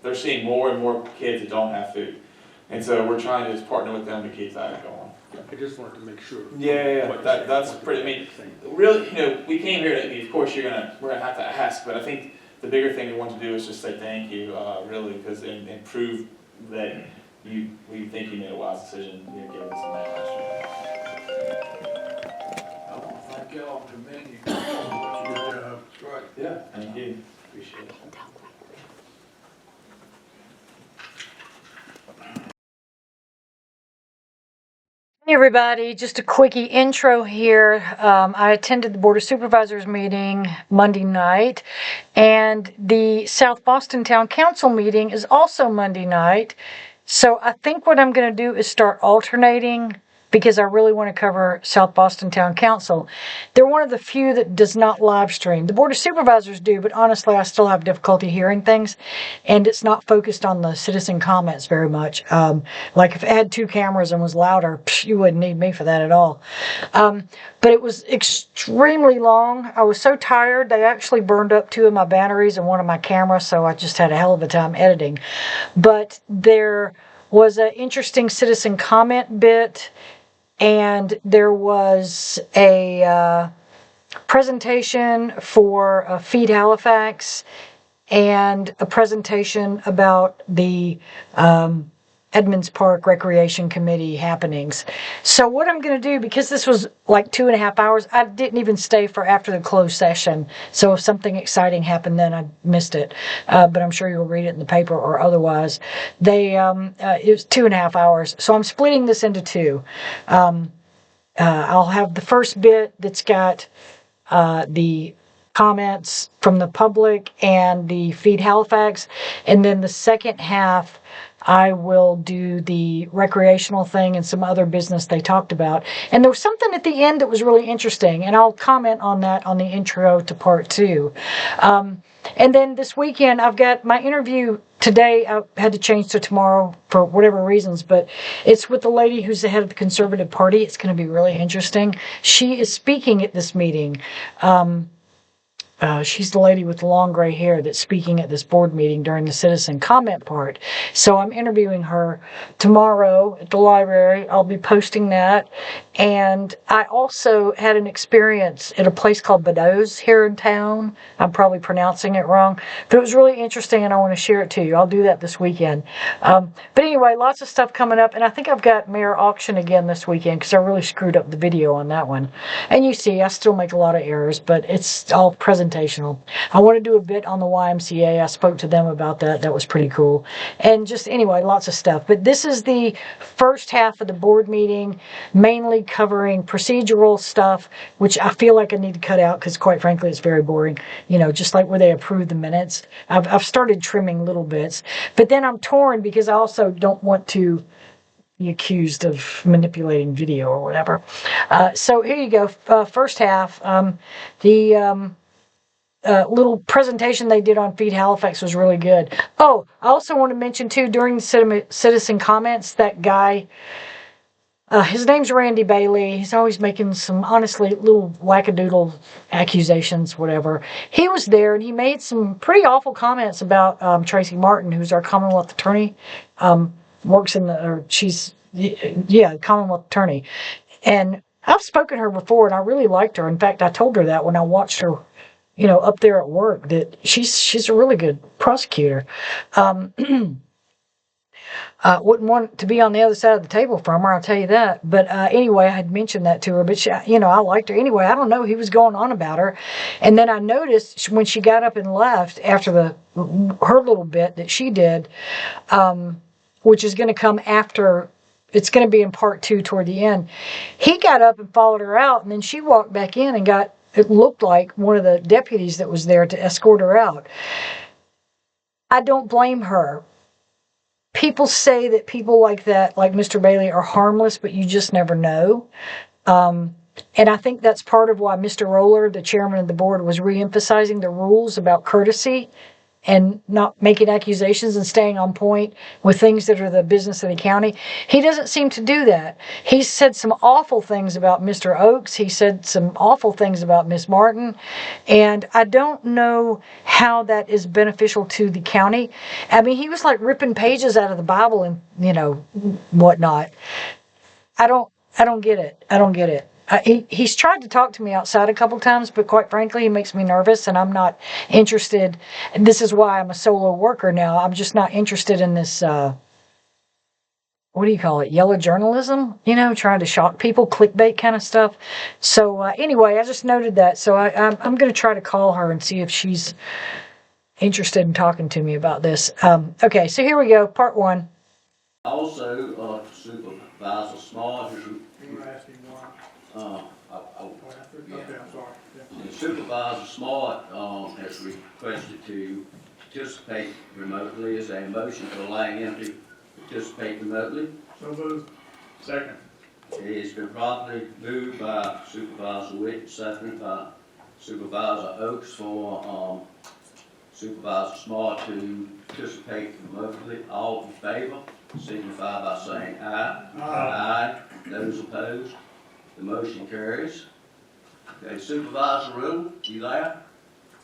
they're seeing more and more kids that don't have food. And so we're trying to just partner with them to keep that going. I just wanted to make sure. Yeah. That's pretty, I mean, really, we came here to, of course, we're gonna have to ask, but I think the bigger thing we want to do is just say thank you, really, because, and prove that we think you made a wise decision, giving us some money last year. I want to thank y'all and commend you for what you did. That's right. Yeah, thank you. Appreciate it. Hey everybody, just a quickie intro here. I attended the Board of Supervisors meeting Monday night, and the South Boston Town Council meeting is also Monday night. So I think what I'm going to do is start alternating, because I really want to cover South Boston Town Council. They're one of the few that does not live stream. The Board of Supervisors do, but honestly, I still have difficulty hearing things, and it's not focused on the citizen comments very much. Like if it had two cameras and was louder, you wouldn't need me for that at all. But it was extremely long. I was so tired, they actually burned up 2 of my batteries and 1 of my cameras, so I just had a hell of a time editing. But there was an interesting citizen comment bit, and there was a presentation for Feed Halifax, and a presentation about the Edmonds Park Recreation Committee happenings. So what I'm going to do, because this was like 2.5 hours, I didn't even stay for after the closed session. So if something exciting happened then, I missed it. But I'm sure you'll read it in the paper or otherwise. It was 2.5 hours. So I'm splitting this into 2. I'll have the first bit that's got the comments from the public and the Feed Halifax, and then the second half I will do the recreational thing and some other business they talked about. And there was something at the end that was really interesting, and I'll comment on that on the intro to part 2. And then this weekend I've got my interview today. I had to change to tomorrow for whatever reasons, but it's with the lady who's the head of the Conservative Party. It's going to be really interesting. She is speaking at this meeting. She's the lady with the long gray hair that's speaking at this board meeting during the citizen comment part. So I'm interviewing her tomorrow at the library. I'll be posting that. And I also had an experience at a place called BOS here in town. I'm probably pronouncing it wrong, but it was really interesting and I want to share it to you. I'll do that this weekend. But anyway, lots of stuff coming up. And I think I've got Mayor Auction again this weekend because I really screwed up the video on that one. And you see, I still make a lot of errors, but it's all presentational. I want to do a bit on the YMCA. I spoke to them about that. That was pretty cool. And just anyway, lots of stuff. But this is the first half of the board meeting, mainly covering procedural stuff, which I feel like I need to cut out because quite frankly, it's very boring. Just like where they approve the minutes. I've started trimming little bits, but then I'm torn because I also don't want to be accused of manipulating video or whatever. So here you go. First half, the little presentation they did on Feed Halifax was really good. Oh, I also want to mention too, during the citizen comments, that guy, his name's Randy Bailey. He's always making some, honestly, little wackadoodle accusations, whatever. He was there and he made some pretty awful comments about Tracy Martin, who's our Commonwealth attorney, works in Commonwealth attorney. And I've spoken to her before and I really liked her. In fact, I told her that when I watched her up there at work, that she's a really good prosecutor. Wouldn't want to be on the other side of the table from her, I'll tell you that. But anyway, I had mentioned that to her, but she, I liked her. Anyway, I don't know, he was going on about her. And then I noticed when she got up and left after her little bit that she did, which is going to come after, it's going to be in part 2 toward the end. He got up and followed her out, and then she walked back in and it looked like one of the deputies that was there to escort her out. I don't blame her. People say that people like that, like Mr. Bailey, are harmless, but you just never know. And I think that's part of why Mr. Roller, the chairman of the board, was reemphasizing the rules about courtesy and not making accusations and staying on point with things that are the business of the county. He doesn't seem to do that. He said some awful things about Mr. Oakes. He said some awful things about Miss Martin. And I don't know how that is beneficial to the county. I mean, he was like ripping pages out of the Bible and, whatnot. I don't get it. I don't get it. He's tried to talk to me outside a couple times, but quite frankly, he makes me nervous, and I'm not interested. This is why I'm a solo worker now. I'm just not interested in this, what do you call it? Yellow journalism, trying to shock people, clickbait kind of stuff. So anyway, I just noted that. So I'm going to try to call her and see if she's interested in talking to me about this. Okay, so here we go, part 1. Also, Supervisor Smart, You were asking why? yeah. Okay, I'm sorry. Yeah. And Supervisor Smart, has requested to participate remotely. Is there a motion to allow him to participate remotely? So moved. Second. It's been properly moved by Supervisor Witt, seconded by Supervisor Oakes for, Supervisor Smart to participate remotely. All in favor, signify by saying aye. Aye. Those opposed, the motion carries. Okay, Supervisor Riddle, you there?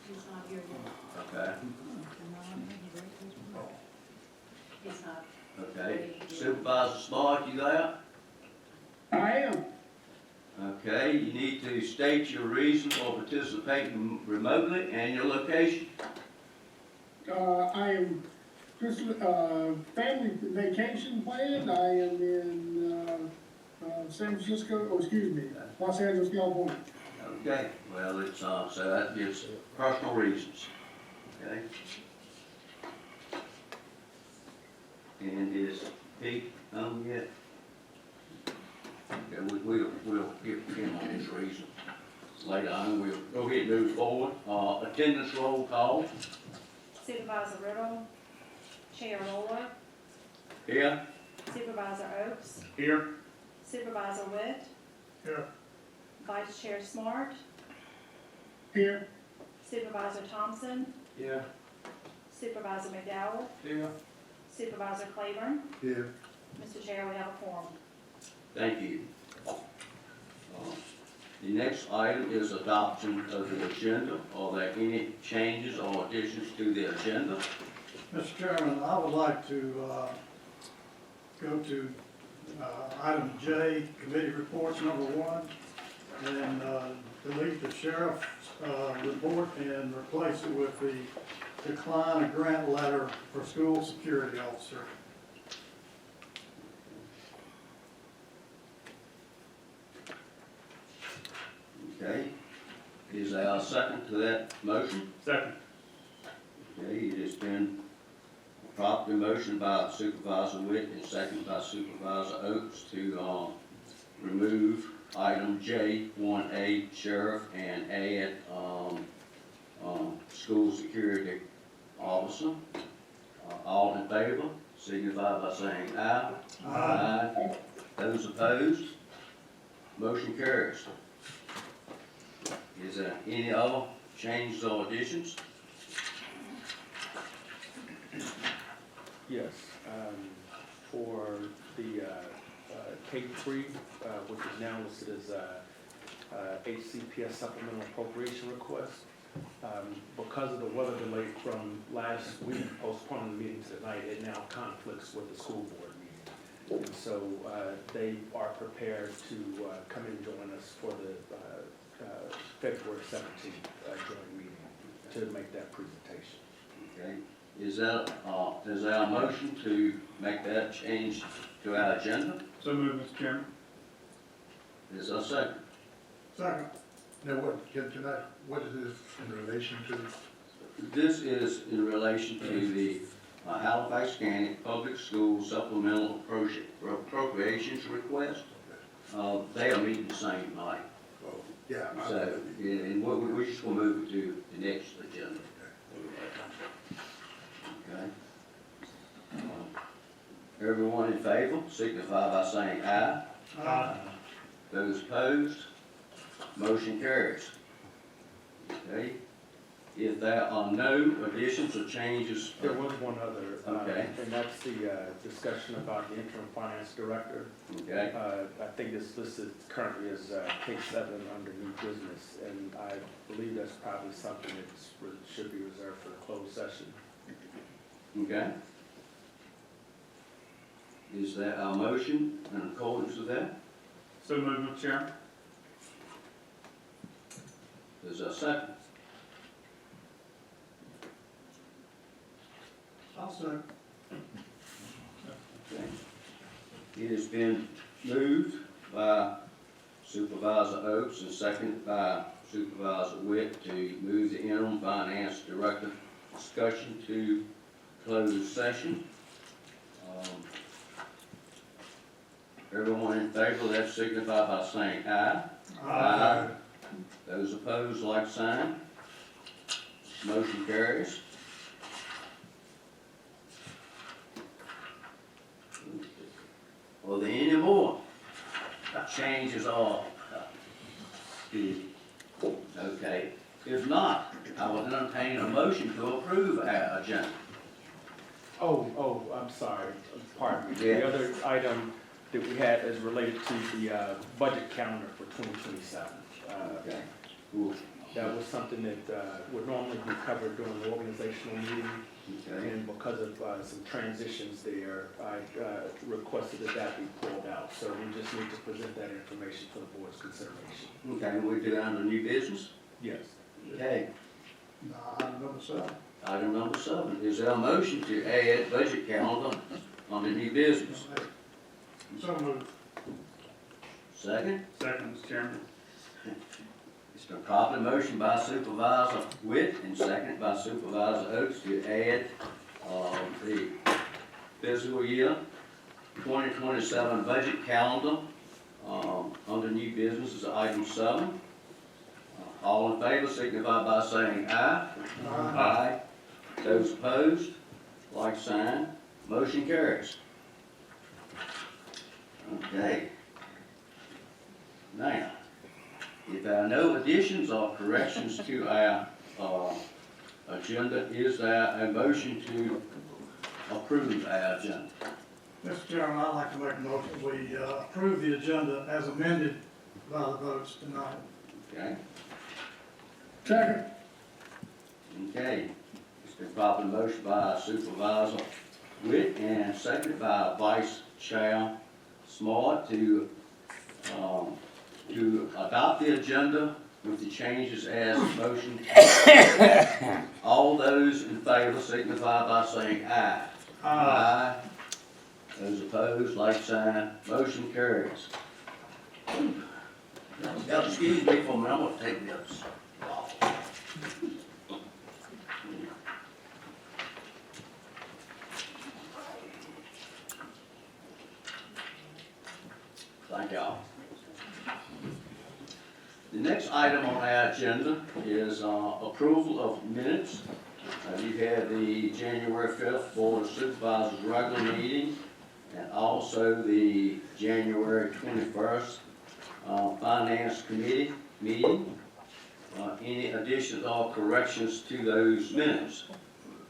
He's not here yet. Okay, He's not. okay. Supervisor Smart, you there? I am. Okay, you need to state your reason for participating remotely and your location. I am just, family vacation planned. I am in, San Francisco, Los Angeles, California. Okay, well, it's, so that gives personal reasons, okay? And is Pete yet? Okay, we'll give him on his reason later on. We'll go ahead and move forward. Attendance roll call. Supervisor Riddle, Chair Roller, Here. Supervisor Oakes, Here. Supervisor Witt, Here. Vice Chair Smart, Here, Supervisor Thompson, Yeah. Supervisor McDowell, Yeah. Supervisor Claiborne. Here. Mr. Chair, we have a quorum. Thank you. The next item is adoption of the agenda. Are there any changes or additions to the agenda? Mr. Chairman, I would like to go to item J, committee reports number 1, and delete the sheriff's report and replace it with the decline of grant letter for school security officer. Okay. Is there a second to that motion? Second. Okay, it has been properly motioned by Supervisor Witt and seconded by Supervisor Oakes to remove item J, 1A, sheriff, and add school security officer. All in favor, signify by saying aye. Aye. Those opposed, motion carries. Is there any other changes or additions? Yes, for the K-3, which is now listed as HCPS supplemental appropriation request. Because of the weather delay from last week, postponing the meeting tonight, it now conflicts with the school board meeting. And so they are prepared to come and join us for the February 17th joint meeting to make that presentation. Okay, is there a motion to make that change to our agenda? So moved, Mr. Chairman. Is there a second? Second. Now, what is this in relation to? This is in relation to the Halifax County Public Schools Supplemental Appropriations Request. They are meeting the same night. Oh, yeah. So, and we're just gonna move it to the next agenda. Okay. Everyone in favor, signify by saying aye. Aye. Those opposed, motion carries. Okay. If there are no additions or changes, There was one other, Okay. and that's the discussion about the interim finance director. okay, I think it's listed currently as case 7 under new business, and I believe that's probably something that should be reserved for the closed session. okay. Is there a motion in accordance with that? So moved, Mr. Chairman. Is there a second? I'll second. Okay. It has been moved by Supervisor Oates and seconded by Supervisor Witt to move the interim finance director discussion to closed session. Everyone in favor, let signify by saying aye. Aye. Those opposed, like sign. Motion carries. Are there any more changes or? Okay, if not, I will entertain a motion to approve our agenda. Oh, I'm sorry, pardon me. Yeah. The other item that we had is related to the budget calendar for 2027. Okay. Cool. That was something that would normally be covered during the organizational meeting, Okay. and because of some transitions there, I requested that be pulled out. So we just need to present that information for the board's consideration. Okay, we do under new business? Yes. Okay. Item number 7. Item number 7, is there a motion to add budget calendar under new business? So moved. Second? Second, Mr. Chairman. It's been properly motioned by Supervisor Witt and seconded by Supervisor Oates to add the fiscal year 2027 budget calendar under new business is item 7. All in favor signify by saying aye. Aye. Those opposed, like sign. Motion carries. Okay. Now, if there are no additions or corrections to our agenda, is there a motion to approve our agenda? Mr. Chairman, I'd like to make a motion, we approve the agenda as amended by the votes tonight. Okay? Second. Okay. It's been properly motioned by Supervisor Witt and seconded by Vice Chair Smart to adopt the agenda with the changes as motion. All those in favor signify by saying aye. Aye. Those opposed, like sign. Motion carries. Now, excuse me for a minute, I'm gonna take this off. Thank y'all. The next item on our agenda is approval of minutes. You had the January 5th Board of Supervisors regular meeting and also the January 21st Finance Committee meeting. Any additions or corrections to those minutes?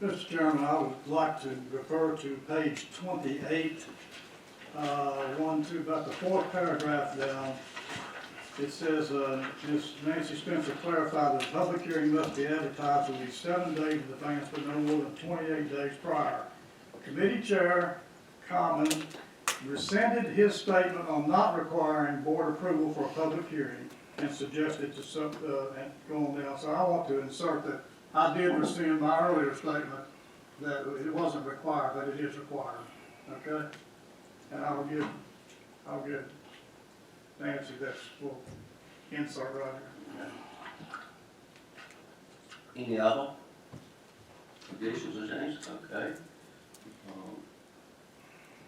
Mr. Chairman, I would like to refer to page 28, about the fourth paragraph down. It says, Ms. Nancy Spencer clarified that the public hearing must be advertised within 7 days of advance, but no more than 28 days prior. Committee Chair Common rescinded his statement on not requiring board approval for a public hearing and suggested to go on down. So I want to insert that I did rescind my earlier statement that it wasn't required, but it is required. Okay? And I'll give Nancy that full insert right here. Any other additions or changes? Okay.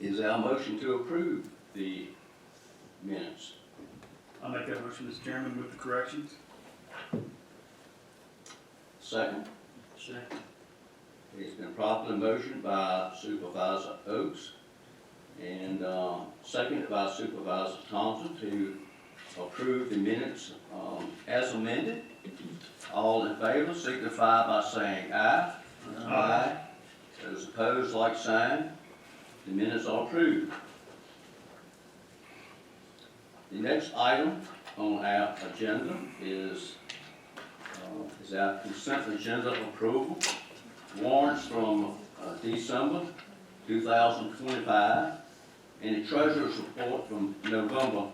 Is there a motion to approve the minutes? I'll make that motion, Mr. Chairman, with the corrections. Second? Second. It's been properly motioned by Supervisor Oates and seconded by Supervisor Thompson to approve the minutes as amended. All in favor signify by saying aye. Aye. Those opposed, like sign. The minutes are approved. The next item on our agenda is our consent agenda approval. Warrants from December 2025 and the treasurer's report from November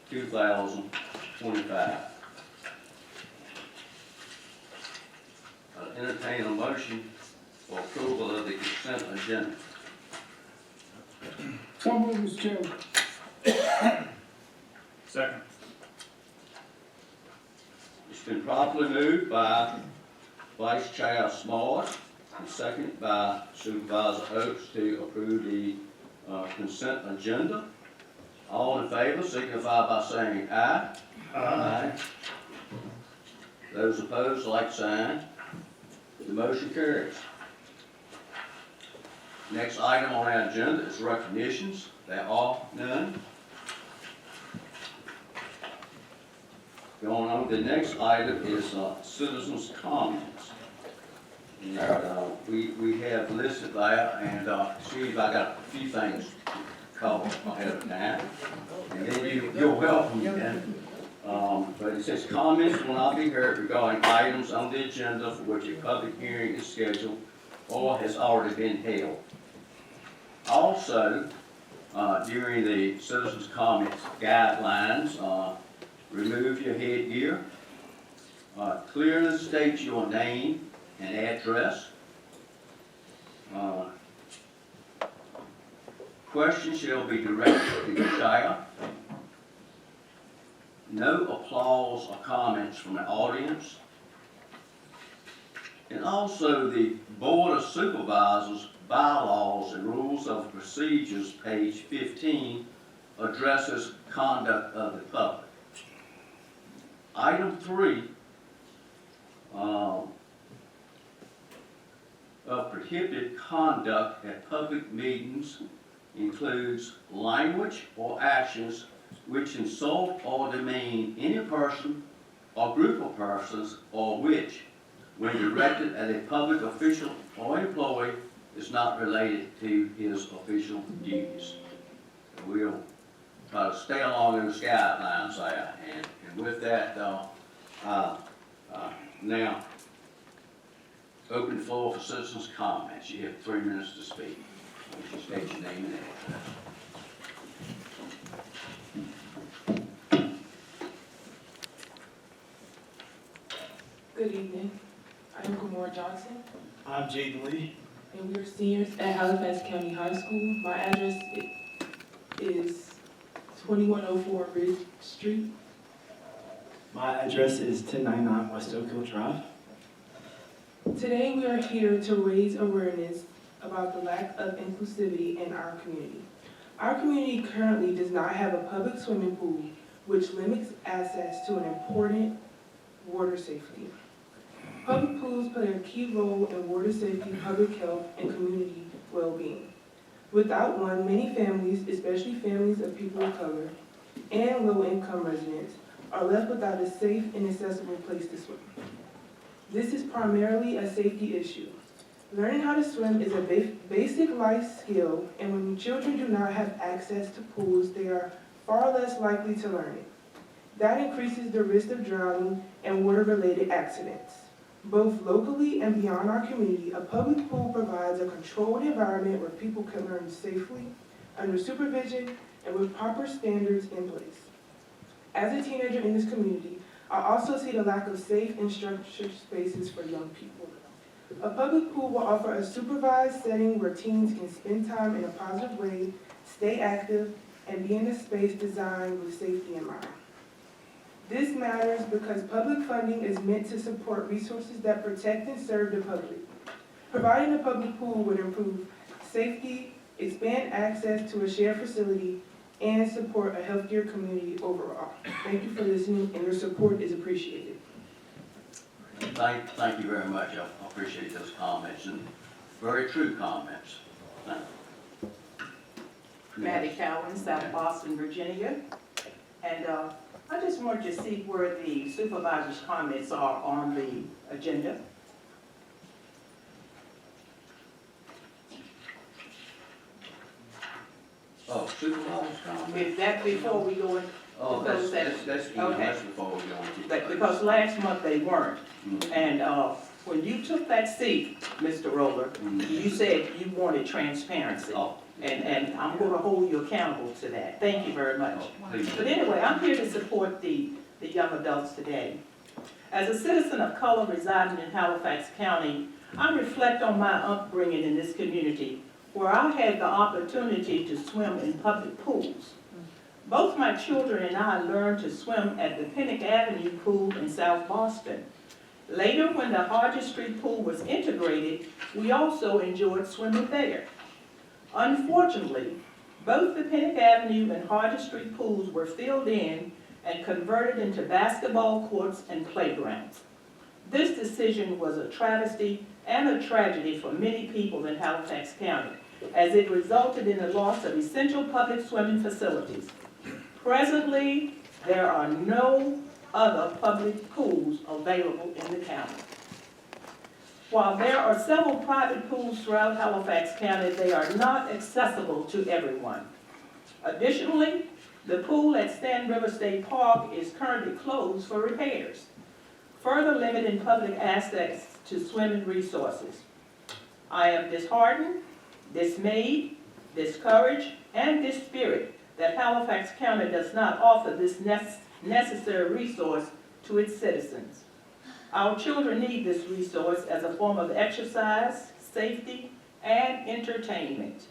2025. Entertain a motion for approval of the consent agenda. So moved, Mr. Chairman. Second. It's been properly moved by Vice Chair Smart and seconded by Supervisor Oaks to approve the consent agenda. All in favor signify by saying aye. Aye. Those opposed, like sign. The motion carries. Next item on our agenda is recognitions. There are none. Going on, the next item is citizens' comments. And we have listed there, and Steve, I got a few things covered ahead of time. And then you're welcome again. But it says comments will not be heard regarding items on the agenda for which a public hearing is scheduled or has already been held. Also, during the citizens' comments guidelines, remove your headgear, clearly state your name and address. Questions shall be directed to the chair. No applause or comments from the audience. And also the Board of Supervisors bylaws and rules of procedures, page 15, addresses conduct of the public. Item 3 of prohibited conduct at public meetings includes language or actions which insult or demean any person or group of persons, or which, when directed at a public official or employee, is not related to his official duties. We'll try to stay along those guidelines there. And with that, now, open the floor for citizens' comments. You have 3 minutes to speak. You state your name and address. Good evening. I'm Gamora Johnson, I'm Jaden Lee. and we are seniors at Halifax County High School. My address is 2104 Ridge Street. My address is 1099 West Oak Hill Drive. Today we are here to raise awareness about the lack of inclusivity in our community. Our community currently does not have a public swimming pool, which limits access to an important water safety. Public pools play a key role in water safety, public health, and community well-being. Without one, many families, especially families of people of color and low-income residents, are left without a safe and accessible place to swim. This is primarily a safety issue. Learning how to swim is a basic life skill, and when children do not have access to pools, they are far less likely to learn it. That increases the risk of drowning and water-related accidents. Both locally and beyond our community, a public pool provides a controlled environment where people can learn safely, under supervision, and with proper standards in place. As a teenager in this community, I also see the lack of safe and structured spaces for young people. A public pool will offer a supervised setting where teens can spend time in a positive way, stay active, and be in a space designed with safety in mind. This matters because public funding is meant to support resources that protect and serve the public. Providing a public pool would improve safety, expand access to a shared facility, and support a healthier community overall. Thank you for listening, and your support is appreciated. Thank you very much. I appreciate those comments, and very true comments. Thank you. Maddie Cowan, South Boston, Virginia. And I just wanted to see where the supervisor's comments are on the agenda. Oh, supervisor's comment? Is that before we go in? Oh, Because that's okay. before we go into. But because last month they weren't. Mhm. And when you took that seat, Mr. Roller, you said you wanted transparency. Oh, And I'm going to hold you accountable to that. Thank you very much. oh, please. But anyway, I'm here to support the young adults today. As a citizen of color residing in Halifax County, I reflect on my upbringing in this community where I had the opportunity to swim in public pools. Both my children and I learned to swim at the Pinnock Avenue Pool in South Boston. Later, when the Harger Street Pool was integrated, we also enjoyed swimming there. Unfortunately, both the Pinnock Avenue and Harger Street pools were filled in and converted into basketball courts and playgrounds. This decision was a travesty and a tragedy for many people in Halifax County, as it resulted in the loss of essential public swimming facilities. Presently, there are no other public pools available in the county. While there are several private pools throughout Halifax County, they are not accessible to everyone. Additionally, the pool at Stand River State Park is currently closed for repairs, further limiting public access to swimming resources. I am disheartened, dismayed, discouraged, and dispirited that Halifax County does not offer this necessary resource to its citizens. Our children need this resource as a form of exercise, safety, and entertainment.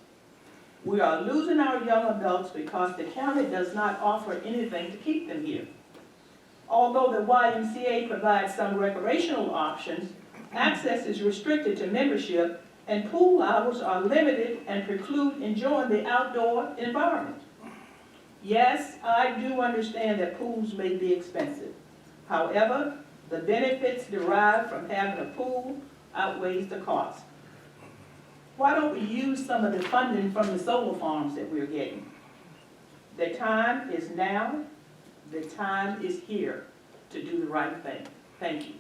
We are losing our young adults because the county does not offer anything to keep them here. Although the YMCA provides some recreational options, access is restricted to membership and pool hours are limited and preclude enjoying the outdoor environment. Yes, I do understand that pools may be expensive. However, the benefits derived from having a pool outweighs the cost. Why don't we use some of the funding from the solar farms that we're getting? The time is now, the time is here to do the right thing. Thank you.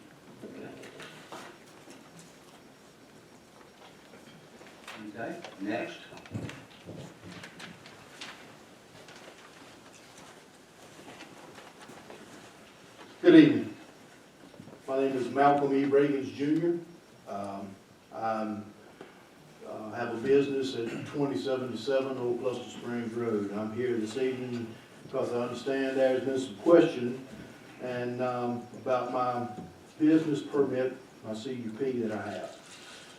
Okay, next. Good evening. My name is Malcolm E. Reagans Jr. I have a business at 2077 Old Cluster Springs Road. I'm here this evening because I understand there's been some question about my business permit, my CUP that I have.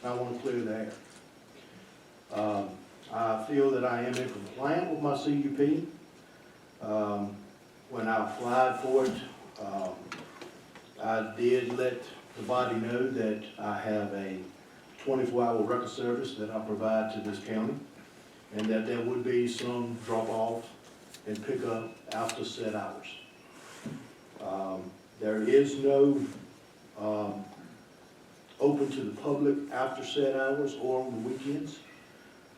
I want to clear the air. I feel that I am in compliance with my CUP. When I applied for it, I did let the body know that I have a 24-hour record service that I provide to this county, and that there would be some drop-off and pick-up after set hours. There is no open to the public after set hours or on the weekends,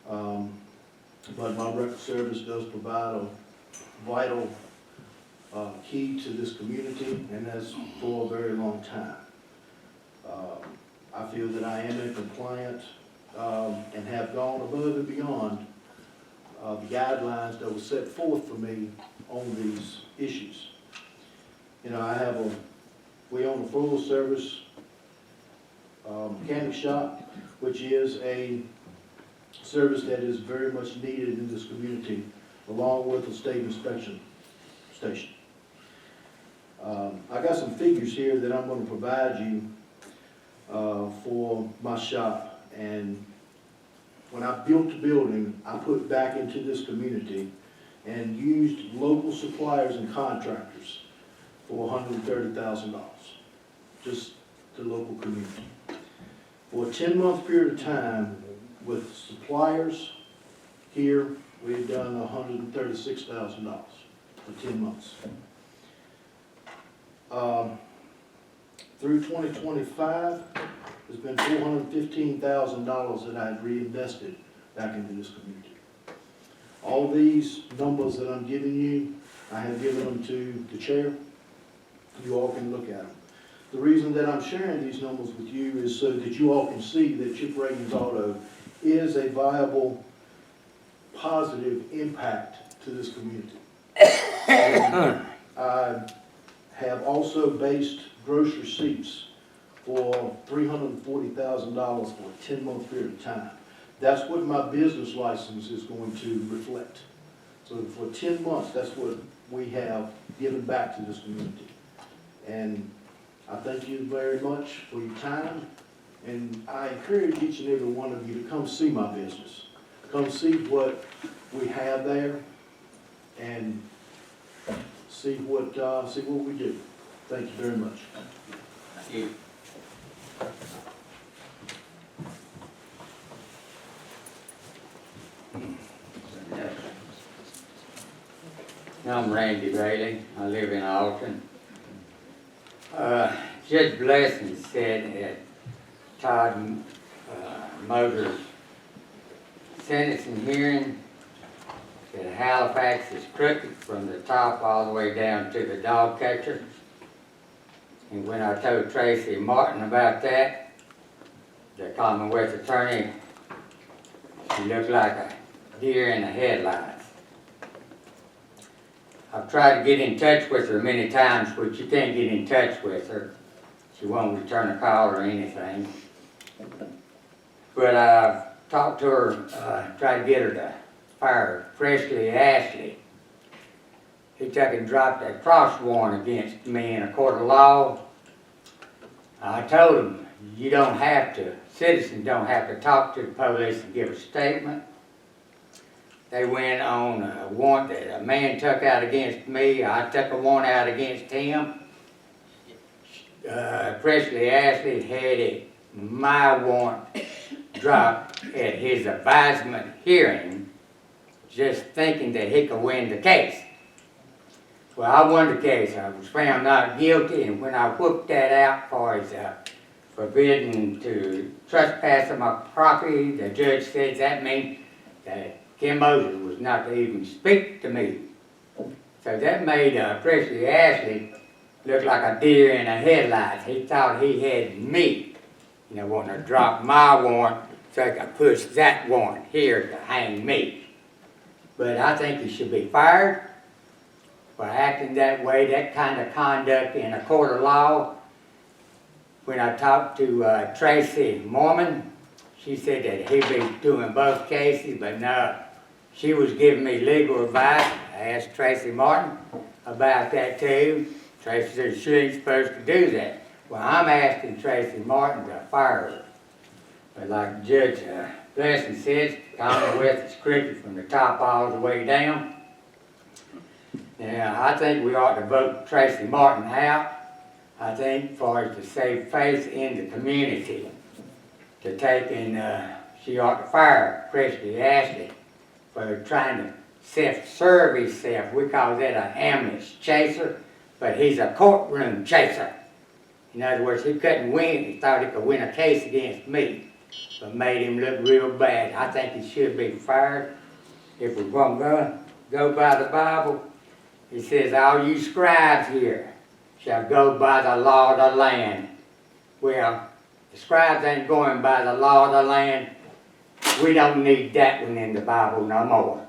but my record service does provide a vital key to this community, and that's for a very long time. I feel that I am in compliance and have gone above and beyond the guidelines that were set forth for me on these issues. You know, we own a full-service mechanic shop, which is a service that is very much needed in this community, along with a state inspection station. I got some figures here that I'm going to provide you for my shop, and when I built the building, I put back into this community and used local suppliers and contractors for $130,000, just the local community. For a 10-month period of time with suppliers here, we've done $136,000 for 10 months. Through 2025, there's been $415,000 that I've reinvested back into this community. All these numbers that I'm giving you, I have given them to the chair. You all can look at them. The reason that I'm sharing these numbers with you is so that you all can see that Chip Reagan's Auto is a viable, positive impact to this community. And I have also based gross receipts for $340,000 for a 10-month period of time. That's what my business license is going to reflect. So for 10 months, that's what we have given back to this community. And I thank you very much for your time, and I encourage each and every one of you to come see my business. Come see what we have there, and see what we do. Thank you very much. Thank you. I'm Randy Bailey. I live in Alton. Judge Blessing said at Todd Motors' sentencing hearing that Halifax is crooked from the top all the way down to the dog catcher. And when I told Tracy Martin about that, the Commonwealth attorney, she looked like a deer in the headlights. I've tried to get in touch with her many times, but you can't get in touch with her. She won't return a call or anything. But I've talked to her, tried to get her to fire Presley Ashley. He took and dropped a cross warrant against me in a court of law. I told him, you don't have to, citizens don't have to talk to the police and give a statement. They went on a warrant that a man took out against me. I took a warrant out against him. Presley Ashley had my warrant dropped at his advisement hearing, just thinking that he could win the case. Well, I won the case. I was found not guilty, and when I whooped that out for his forbidden to trespass on my property, the judge said that means that Kim Moses was not to even speak to me. So that made Presley Ashley look like a deer in the headlights. He thought he had me, wanting to drop my warrant so he could push that warrant here to hang me. But I think he should be fired for acting that way, that kind of conduct in a court of law. When I talked to Tracy Mormon, she said that he'd be doing both cases, but no. She was giving me legal advice. I asked Tracy Martin about that too. Tracy said she ain't supposed to do that. Well, I'm asking Tracy Martin to fire her. But like Judge Blessing says, Commonwealth is crooked from the top all the way down. Now, I think we ought to vote Tracy Martin out. I think for us to save face in the community, to take and she ought to fire Presley Ashley for trying to self-serve himself. We call that an ambulance chaser, but he's a courtroom chaser. In other words, he couldn't win. He thought he could win a case against me, but made him look real bad. I think he should be fired. If we're going to go by the Bible, it says, all you scribes here shall go by the law of the land. Well, the scribes ain't going by the law of the land. We don't need that one in the Bible no more.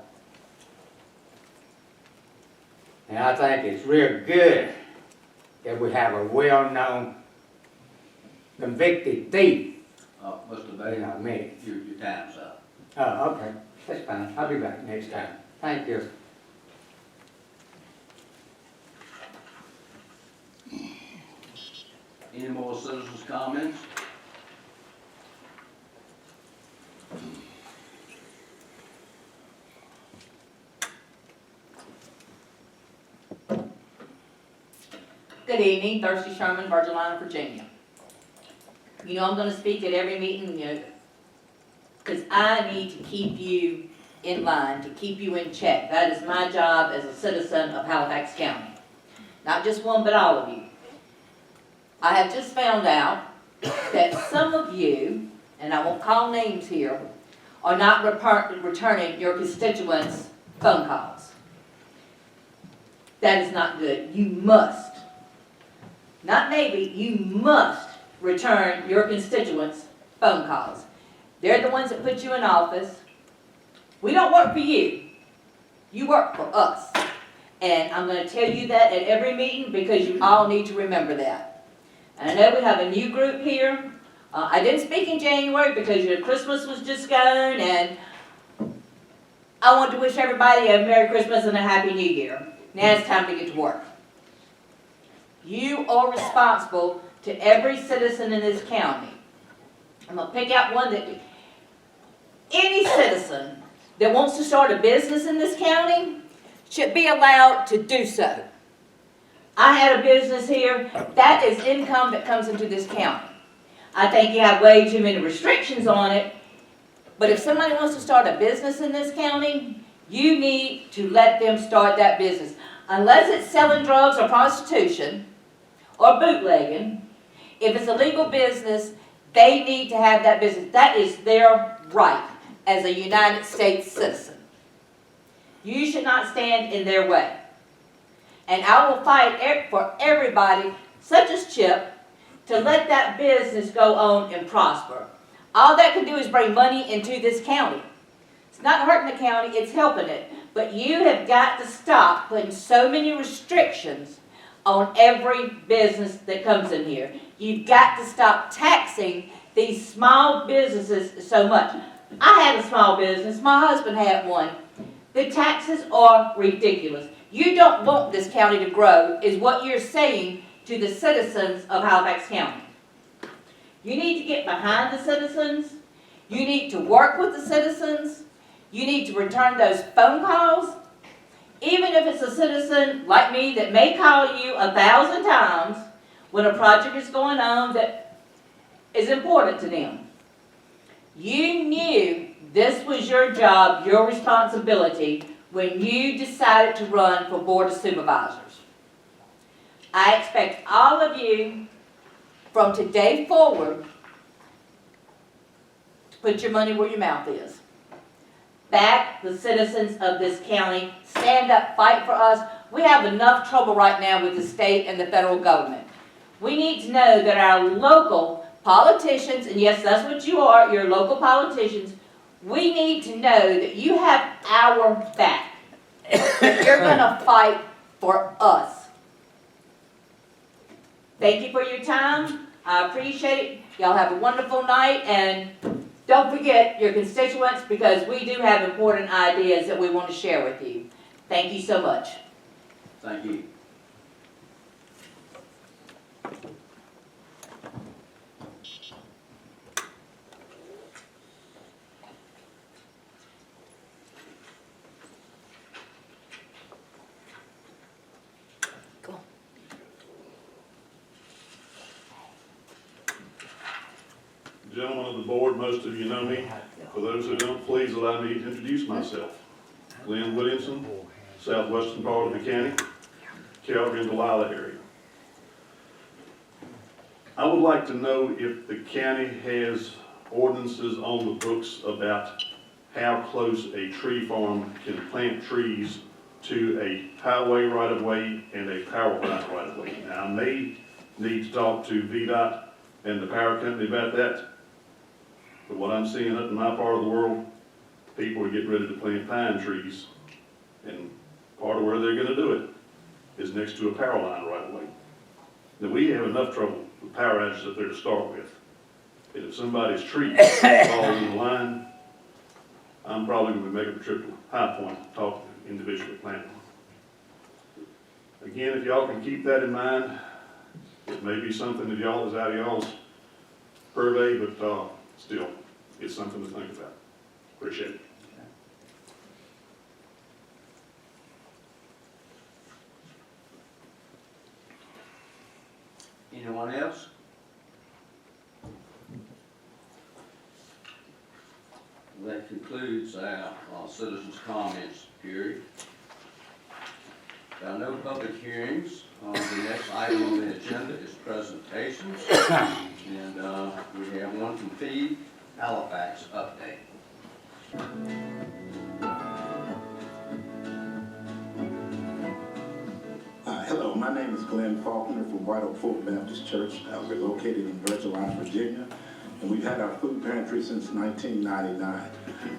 And I think it's real good that we have a well-known convicted thief. Mr. Bailey, your time's up. Oh, okay. That's fine. I'll be back next time. Thank you. Any more citizens' comments? Good evening, Thirsty Sherman, Virginia, Virginia. You know I'm going to speak at every meeting, because I need to keep you in line, to keep you in check. That is my job as a citizen of Halifax County. Not just one, but all of you. I have just found out that some of you, and I won't call names here, are not returning your constituents' phone calls. That is not good. You must, not maybe, you must return your constituents' phone calls. They're the ones that put you in office. We don't work for you. You work for us. And I'm going to tell you that at every meeting because you all need to remember that. And I know we have a new group here. I didn't speak in January because your Christmas was just gone, and I want to wish everybody a Merry Christmas and a Happy New Year. Now it's time to get to work. You are responsible to every citizen in this county. I'm going to pick out one that any citizen that wants to start a business in this county should be allowed to do so. I had a business here. That is income that comes into this county. I think you have way too many restrictions on it. But if somebody wants to start a business in this county, you need to let them start that business. Unless it's selling drugs or prostitution or bootlegging, if it's a legal business, they need to have that business. That is their right as a United States citizen. You should not stand in their way. And I will fight for everybody, such as Chip, to let that business go on and prosper. All that can do is bring money into this county. It's not hurting the county, it's helping it. But you have got to stop putting so many restrictions on every business that comes in here. You've got to stop taxing these small businesses so much. I had a small business, my husband had one. The taxes are ridiculous. You don't want this county to grow, is what you're saying to the citizens of Halifax County. You need to get behind the citizens. You need to work with the citizens. You need to return those phone calls. Even if it's a citizen like me that may call you 1,000 times when a project is going on that is important to them. You knew this was your job, your responsibility, when you decided to run for Board of Supervisors. I expect all of you, from today forward, to put your money where your mouth is. Back the citizens of this county. Stand up, fight for us. We have enough trouble right now with the state and the federal government. We need to know that our local politicians, and yes, that's what you are, you're local politicians, we need to know that you have our back. You're going to fight for us. Thank you for your time. I appreciate it. Y'all have a wonderful night, and don't forget your constituents, because we do have important ideas that we want to share with you. Thank you so much. Thank you. Gentlemen of the board, most of you know me. For those who don't, please allow me to introduce myself. Glenn Williamson, southwestern part of the county, Calgary and Delilah area. I would like to know if the county has ordinances on the books about how close a tree farm can plant trees to a highway right-of-way and a power line right-of-way. Now, I may need to talk to VDOT and the power company about that. But what I'm seeing up in my part of the world, people are getting ready to plant pine trees, and part of where they're going to do it is next to a power line right away. Now, we have enough trouble with power outages up there to start with. And if somebody's tree falls in the line, I'm probably going to make a trip to High Point to talk to individually plant them. Again, if y'all can keep that in mind, it may be something that y'all is out of y'all's purvey, but still, it's something to think about. Appreciate it. Anyone else? That concludes our citizens' comments period. There are no public hearings. The next item on the agenda is presentations. And we have one from Feed, Halifax update. My name is Glenn Faulkner from White Oak Fort Baptist Church. We're located in Virginia, Virginia, and we've had our food pantry since 1999.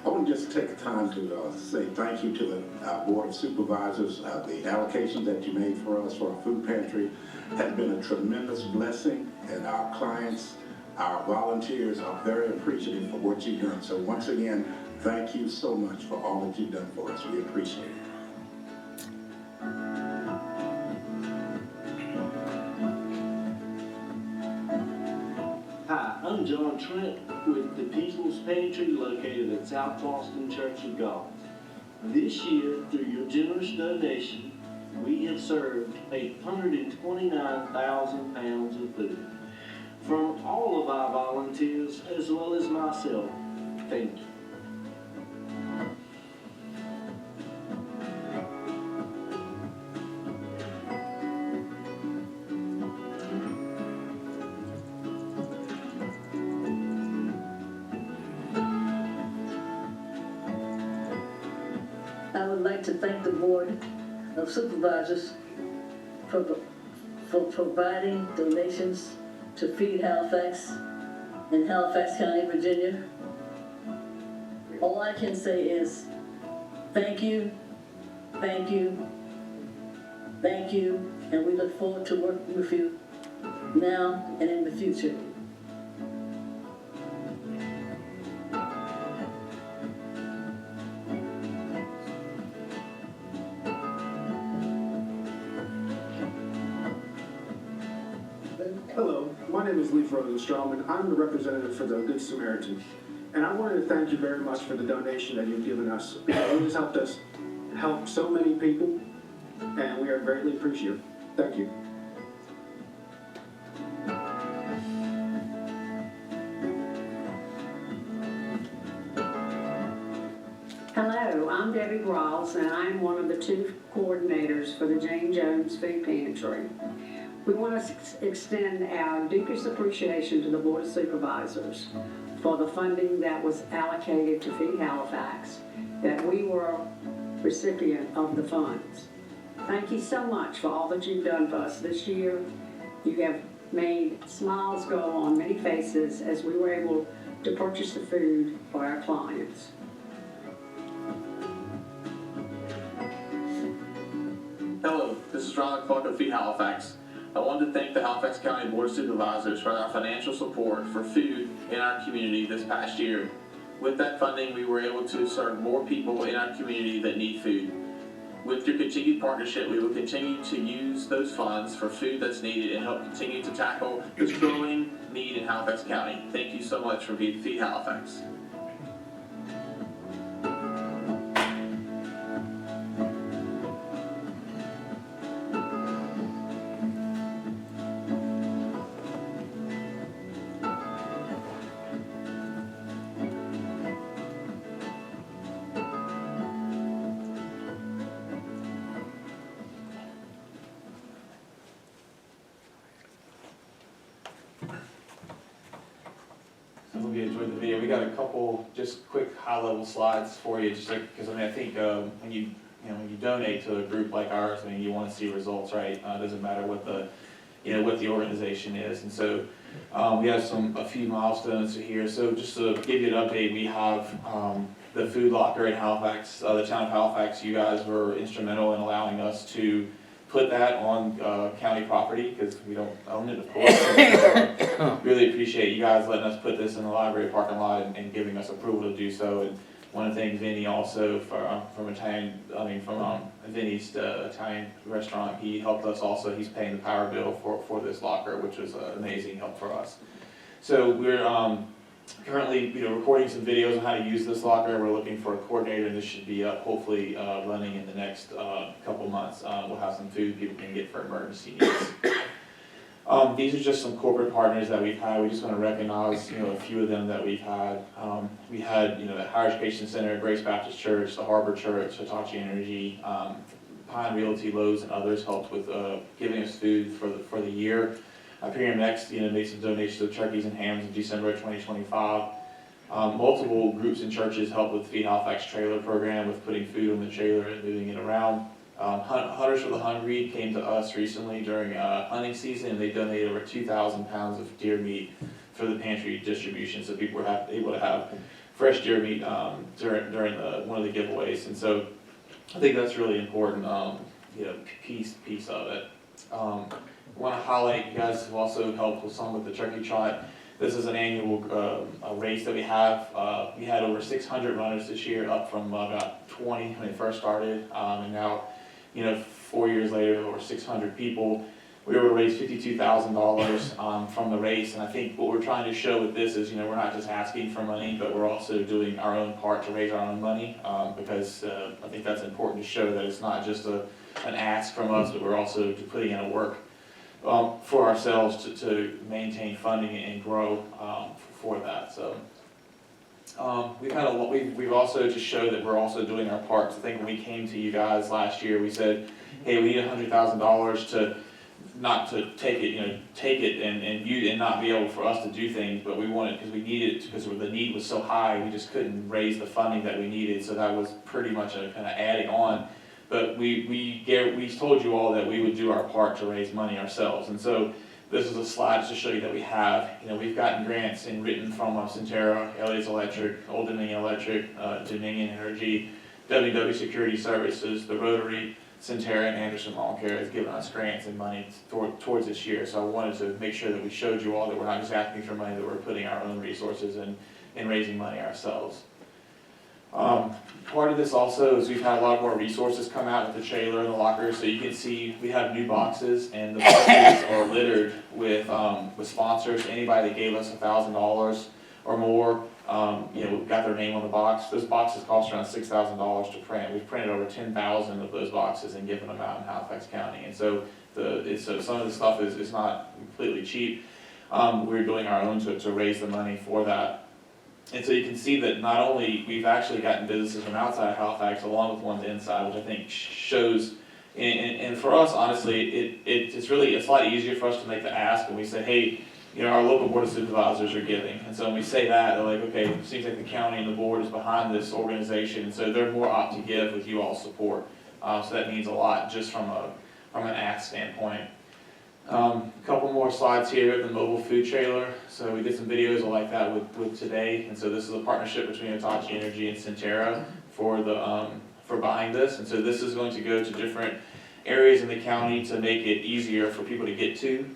I want to just take the time to say thank you to the Board of Supervisors. The allocations that you made for us for our food pantry has been a tremendous blessing, and our clients, our volunteers are very appreciative for what you've done. So once again, thank you so much for all that you've done for us. We appreciate it. Hi, I'm John Trent with the People's Pantry located at South Boston Church of God. This year, through your generous donation, we have served 829,000 pounds of food from all of our volunteers as well as myself. Thank you. I would like to thank the Board of Supervisors for providing donations to Feed Halifax in Halifax County, Virginia. All I can say is thank you, thank you, thank you, and we look forward to working with you now and in the future. Hello, my name is Leif Rosenstrom, and I'm the representative for the Good Samaritan. And I wanted to thank you very much for the donation that you've given us. It has helped us help so many people, and we are greatly appreciative. Thank you. Hello, I'm Debbie Rawls, and I'm one of the two coordinators for the Jane Jones Food Pantry. We want to extend our deepest appreciation to the Board of Supervisors for the funding that was allocated to Feed Halifax, that we were recipient of the funds. Thank you so much for all that you've done for us this year. You have made smiles go on many faces as we were able to purchase the food for our clients. Hello, this is Ron Clark of Feed Halifax. I wanted to thank the Halifax County Board of Supervisors for our financial support for food in our community this past year. With that funding, we were able to serve more people in our community that need food. With your continued partnership, we will continue to use those funds for food that's needed and help continue to tackle this growing need in Halifax County. Thank you so much for Feed Halifax. I hope you enjoyed the video. We got a couple just quick high-level slides for you, just because I think when you donate to a group like ours, you want to see results, right? It doesn't matter what the what the organization is, and so we have a few milestones here. So just to give you an update, we have the food locker in Halifax, the town of Halifax. You guys were instrumental in allowing us to put that on county property because we don't own it, of course. Really appreciate you guys letting us put this in the library parking lot and giving us approval to do so. And one of the things Vinny also from Vinny's Italian restaurant, he helped us also. He's paying the power bill for this locker, which was an amazing help for us. So we're currently recording some videos on how to use this locker. We're looking for a coordinator, and this should be up hopefully running in the next couple months. We'll have some food people can get for emergency needs. These are just some corporate partners that we've had. We just want to recognize a few of them that we've had. We had the Higher Education Center, Grace Baptist Church, the Harbor Church, Hitachi Energy, Pine Realty, Lowe's, and others helped with giving us food for the year. Imperium Next, made some donations of turkeys and hams in December of 2025. Multiple groups and churches helped with the Feed Halifax trailer program with putting food on the trailer and moving it around. Hunters for the Hungry came to us recently during hunting season, and they donated over 2,000 pounds of deer meat for the pantry distribution, so people were able to have fresh deer meat during one of the giveaways, and so I think that's really important, piece of it. I want to highlight, you guys have also helped with some with the turkey trot. This is an annual race that we have. We had over 600 runners this year, up from about 20 when it first started, and now, 4 years later, over 600 people. We were able to raise $52,000 from the race, and I think what we're trying to show with this is, we're not just asking for money, but we're also doing our own part to raise our own money, because I think that's important to show that it's not just an ask from us, but we're also putting in a work for ourselves to maintain funding and grow for that. So we've had we've also just showed that we're also doing our part. I think when we came to you guys last year, we said, hey, we need $100,000 to not to take it and not be able for us to do things, but we wanted, because we needed it, because the need was so high, we just couldn't raise the funding that we needed, so that was pretty much a kind of adding on. But we told you all that we would do our part to raise money ourselves, and so this is a slide to show you that we have. We've gotten grants and written from Centerra, Elliott Electric, Old Dominion Electric, Dominion Energy, WW Security Services, the Rotary, Centerra, and Anderson Lawn Care has given us grants and money towards this year. So I wanted to make sure that we showed you all that we're not just asking for money, that we're putting our own resources and raising money ourselves. Part of this also is we've had a lot more resources come out with the trailer and the lockers. So you can see we have new boxes, and the boxes are littered with sponsors. Anybody that gave us $1,000 or more, got their name on the box. Those boxes cost around $6,000 to print. We've printed over 10,000 of those boxes and given them out in Halifax County. And so some of the stuff is not completely cheap. We're doing our own to raise the money for that. And so you can see that not only we've actually gotten businesses from outside of Halifax along with ones inside, which I think shows, and for us, honestly, it's a lot easier for us to make the ask, and we say, hey, our local board of supervisors are giving. And so when we say that, they're like, okay, it seems like the county and the board is behind this organization, and so they're more apt to give with you all's support. So that means a lot just from an ask standpoint. A couple more slides here, the mobile food trailer. So we did some videos like that with today, and so this is a partnership between Hitachi Energy and Centerra for buying this, and so this is going to go to different areas in the county to make it easier for people to get to,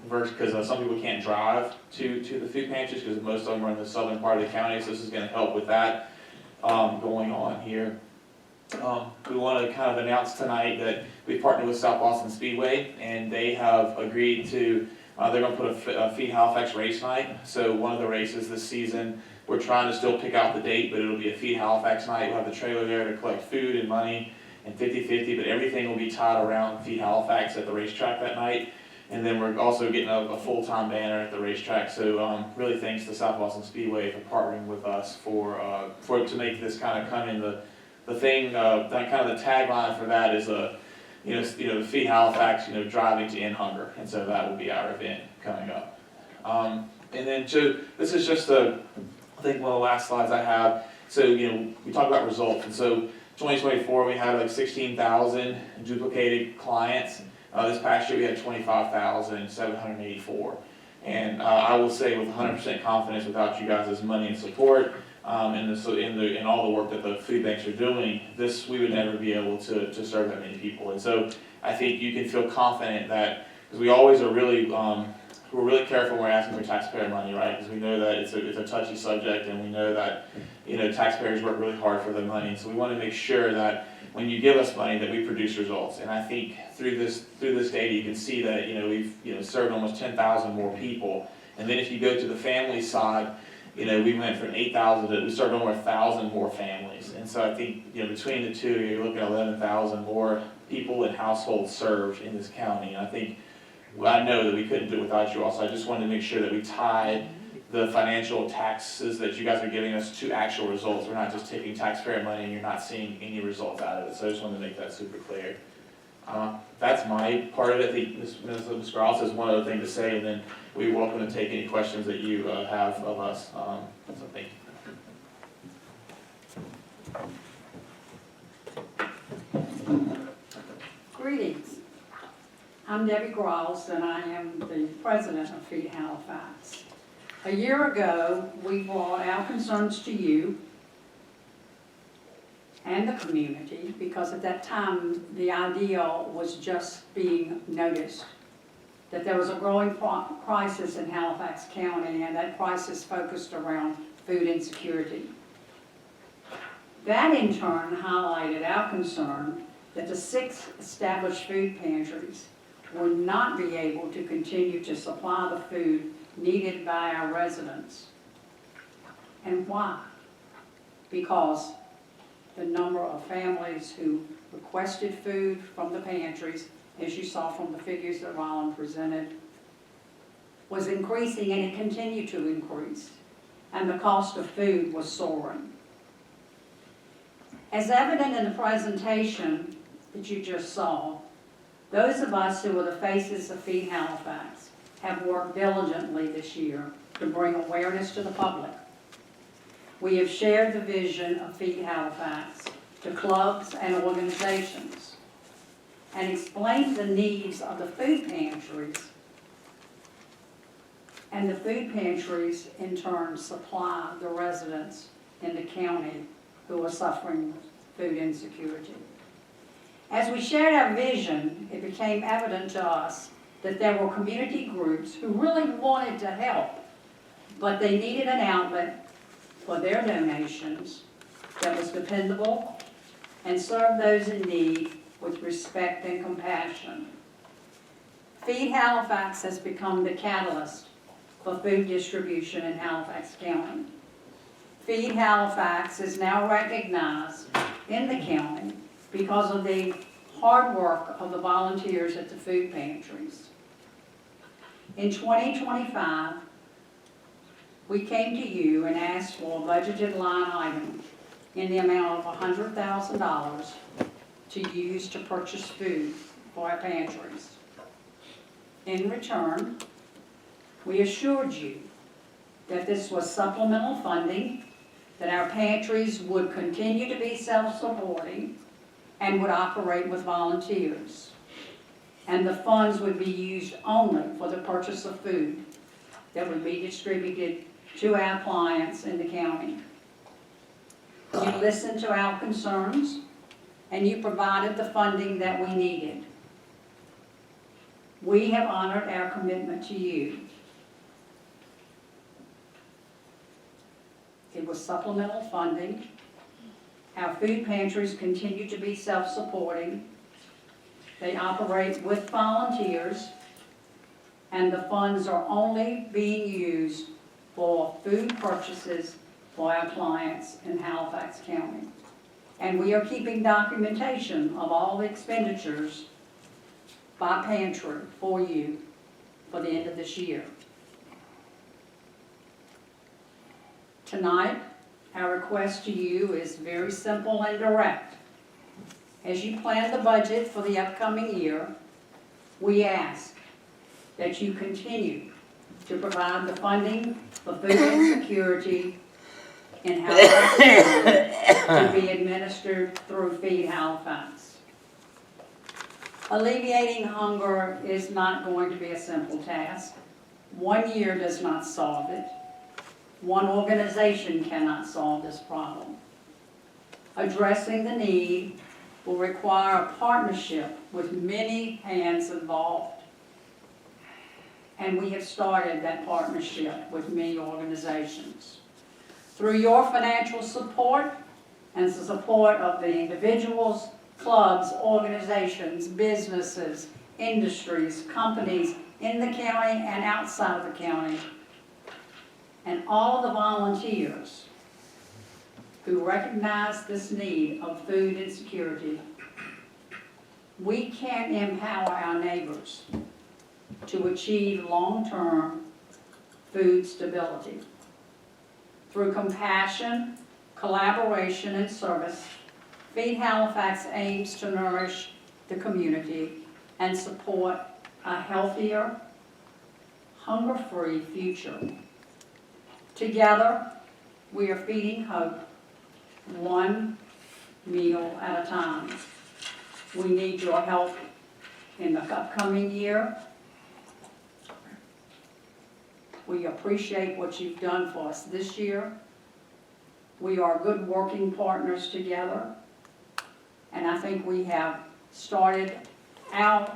because some people can't drive to the food pantries because most of them are in the southern part of the county, so this is going to help with that going on here. We want to kind of announce tonight that we've partnered with South Boston Speedway, and they have agreed to, they're going to put a Feed Halifax race night. So one of the races this season, we're trying to still pick out the date, but it'll be a Feed Halifax night. We'll have the trailer there to collect food and money and 50-50, but everything will be tied around Feed Halifax at the racetrack that night. And then we're also getting a full-time banner at the racetrack. So really thanks to South Boston Speedway for partnering with us to make this kind of come in the thing, that kind of the tagline for that is Feed Halifax, driving to end hunger, and so that will be our event coming up. And then this is just I think one of the last slides I have. So we talk about results, and so 2024 we had like 16,000 duplicated clients. This past year we had 25,784, and I will say with 100% confidence, without you guys' money and support. And all the work that the food banks are doing, we would never be able to serve that many people. And so I think you can feel confident that, because we always are we're really careful when we're asking for taxpayer money, right? Because we know that it's a touchy subject, and we know that taxpayers work really hard for their money. So we want to make sure that when you give us money, that we produce results. And I think through this data, you can see that we've served almost 10,000 more people. And then if you go to the family side, we went from 8,000 we started over 1,000 more families. And so I think, between the two, you're looking at 11,000 more people and households served in this county. And I know that we couldn't do it without you all, so I just wanted to make sure that we tied the financial taxes that you guys are giving us to actual results. We're not just taking taxpayer money and you're not seeing any results out of it. So I just wanted to make that super clear. That's my part of it. I think Ms. Gross has one other thing to say, and then we're welcome to take any questions that you have of us. So thank you. I'm Debbie Gross, and I am the president of Feed Halifax. A year ago, we brought our concerns to you and the community, because at that time, the idea was just being noticed, that there was a growing crisis in Halifax County, and that crisis focused around food insecurity. That in turn highlighted our concern that the 6 established food pantries would not be able to continue to supply the food needed by our residents. And why? Because the number of families who requested food from the pantries, as you saw from the figures that Roland presented, was increasing, and it continued to increase, and the cost of food was soaring. As evident in the presentation that you just saw, those of us who are the faces of Feed Halifax have worked diligently this year to bring awareness to the public. We have shared the vision of Feed Halifax to clubs and organizations and explained the needs of the food pantries, and the food pantries in turn supply the residents in the county who are suffering food insecurity. As we shared our vision, it became evident to us that there were community groups who really wanted to help, but they needed an outlet for their donations that was dependable and served those in need with respect and compassion. Feed Halifax has become the catalyst for food distribution in Halifax County. Feed Halifax is now recognized in the county because of the hard work of the volunteers at the food pantries. In 2025, we came to you and asked for a budgeted line item in the amount of $100,000 to use to purchase food for our pantries. In return, we assured you that this was supplemental funding, that our pantries would continue to be self-supporting and would operate with volunteers, and the funds would be used only for the purchase of food that would be distributed to our clients in the county. You listened to our concerns, and you provided the funding that we needed. We have honored our commitment to you. It was supplemental funding. Our food pantries continue to be self-supporting. They operate with volunteers, and the funds are only being used for food purchases for our clients in Halifax County. And we are keeping documentation of all the expenditures by pantry for you for the end of this year. Tonight, our request to you is very simple and direct. As you plan the budget for the upcoming year, we ask that you continue to provide the funding for food insecurity in Halifax to be administered through Feed Halifax. Alleviating hunger is not going to be a simple task. 1 year does not solve it. One organization cannot solve this problem. Addressing the need will require a partnership with many hands involved. And we have started that partnership with many organizations. Through your financial support and the support of the individuals, clubs, organizations, businesses, industries, companies in the county and outside of the county, and all of the volunteers who recognize this need of food insecurity, we can empower our neighbors to achieve long-term food stability. Through compassion, collaboration, and service, Feed Halifax aims to nourish the community and support a healthier, hunger-free future. Together, we are feeding hope, one meal at a time. We need your help in the upcoming year. We appreciate what you've done for us this year. We are good working partners together. And I think we have started our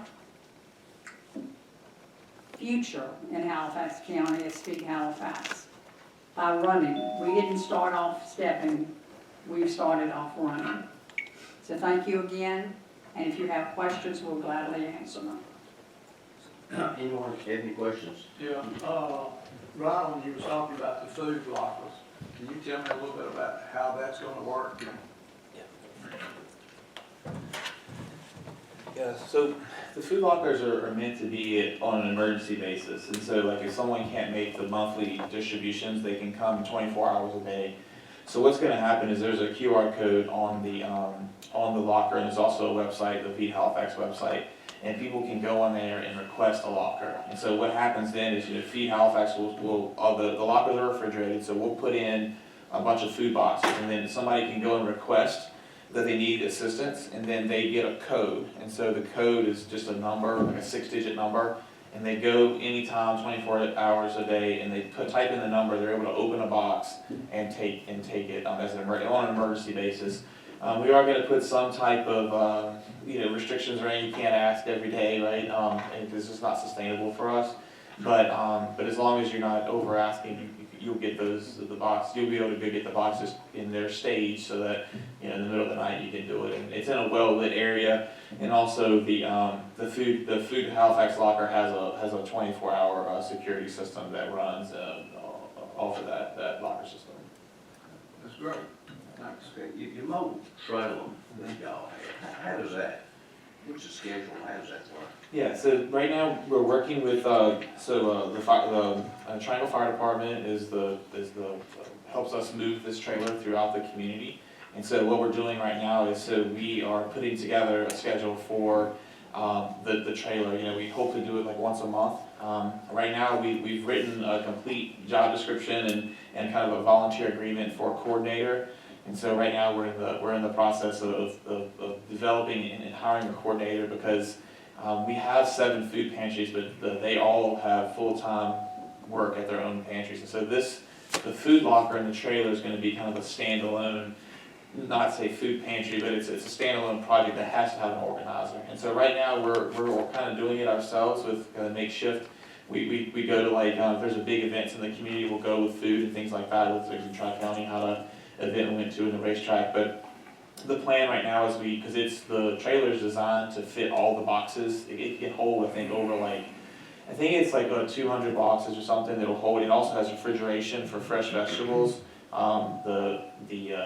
future in Halifax County as Speak Halifax by running. We didn't start off stepping, we started off running. So thank you again, and if you have questions, we'll gladly answer them. Anyone have any questions? Yeah, Ron, you was talking about the food lockers. Can you tell me a little bit about how that's gonna work? Yeah, so the food lockers are meant to be on an emergency basis, and so like if someone can't make the monthly distributions, they can come 24 hours a day. So what's gonna happen is there's a QR code on the locker, and there's also a website, the Feed Halifax website, and people can go on there and request a locker. And so what happens then is, Feed Halifax will the lockers are refrigerated, so we'll put in a bunch of food boxes, and then somebody can go and request that they need assistance, and then they get a code. And so the code is just a number, like a 6-digit number, and they go anytime, 24 hours a day, and they type in the number, they're able to open a box and take it on an emergency basis. We are going to put some type of restrictions around. You can't ask every day, right? And it's just not sustainable for us. But as long as you're not over asking, you'll get the box. You'll be able to go get the boxes in their stage, so that in the middle of the night you can do it. And it's in a well lit area, and also the food Halifax locker has a 24-hour security system that runs off of that locker system. That's great. Thanks. Okay, your mobile trailer that y'all have, how does that, what's the schedule, how does that work? Yeah, so right now we're working with the Triangle Fire Department helps us move this trailer throughout the community. And so what we're doing right now is we are putting together a schedule for the trailer. We hope to do it like once a month. Right now we've written a complete job description and kind of a volunteer agreement for a coordinator. And so right now we're in the process of developing and hiring a coordinator, because we have 7 food pantries, but they all have full-time work at their own pantries. And so the food locker in the trailer is going to be kind of a standalone, not say food pantry, but it's a standalone project that has to have an organizer. And so right now we're kind of doing it ourselves with makeshift. We go to like, if there's a big events in the community, we'll go with food and things like that. Let's in Tri-County, how to event we went to in the racetrack. But the plan right now is because the trailer is designed to fit all the boxes. It can hold, I think, over I think it's like 200 boxes or something that'll hold. It also has refrigeration for fresh vegetables. The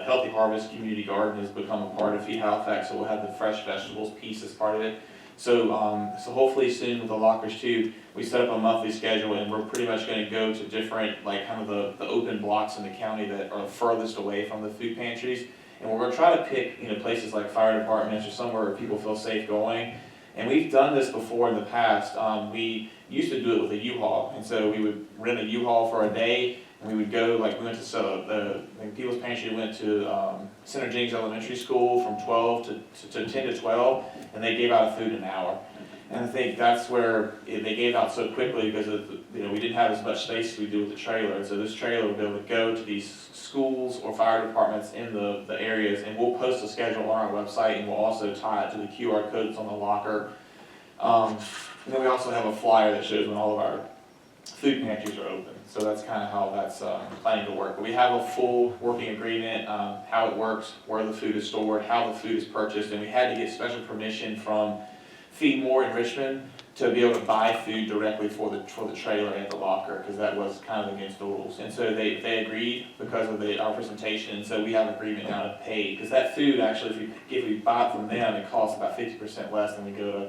Healthy Harvest Community Garden has become a part of Feed Halifax, so we'll have the fresh vegetables piece as part of it. So hopefully soon with the lockers too, we set up a monthly schedule, and we're pretty much going to go to different, kind of the open blocks in the county that are furthest away from the food pantries. And we're going to try to pick, places like fire departments or somewhere where people feel safe going. And we've done this before in the past. We used to do it with a U-Haul. And so we would rent a U-Haul for a day, and we would go, we went to the People's Pantry, went to Center James Elementary School from 12 to 10 to 12, and they gave out food in an hour. And I think that's where they gave out so quickly, because we didn't have as much space as we do with the trailer. And so this trailer will be able to go to these schools or fire departments in the areas, and we'll post a schedule on our website, and we'll also tie it to the QR codes on the locker. And then we also have a flyer that shows when all of our food pantries are open. So that's kind of how that's planning to work. But we have a full working agreement, how it works, where the food is stored, how the food is purchased, and we had to get special permission from Feed More in Richmond to be able to buy food directly for the trailer and the locker, because that was kind of against the rules. And so they agreed because of our presentation, and so we have an agreement now to pay, because that food actually, if we buy it from them, it costs about 50% less than we go to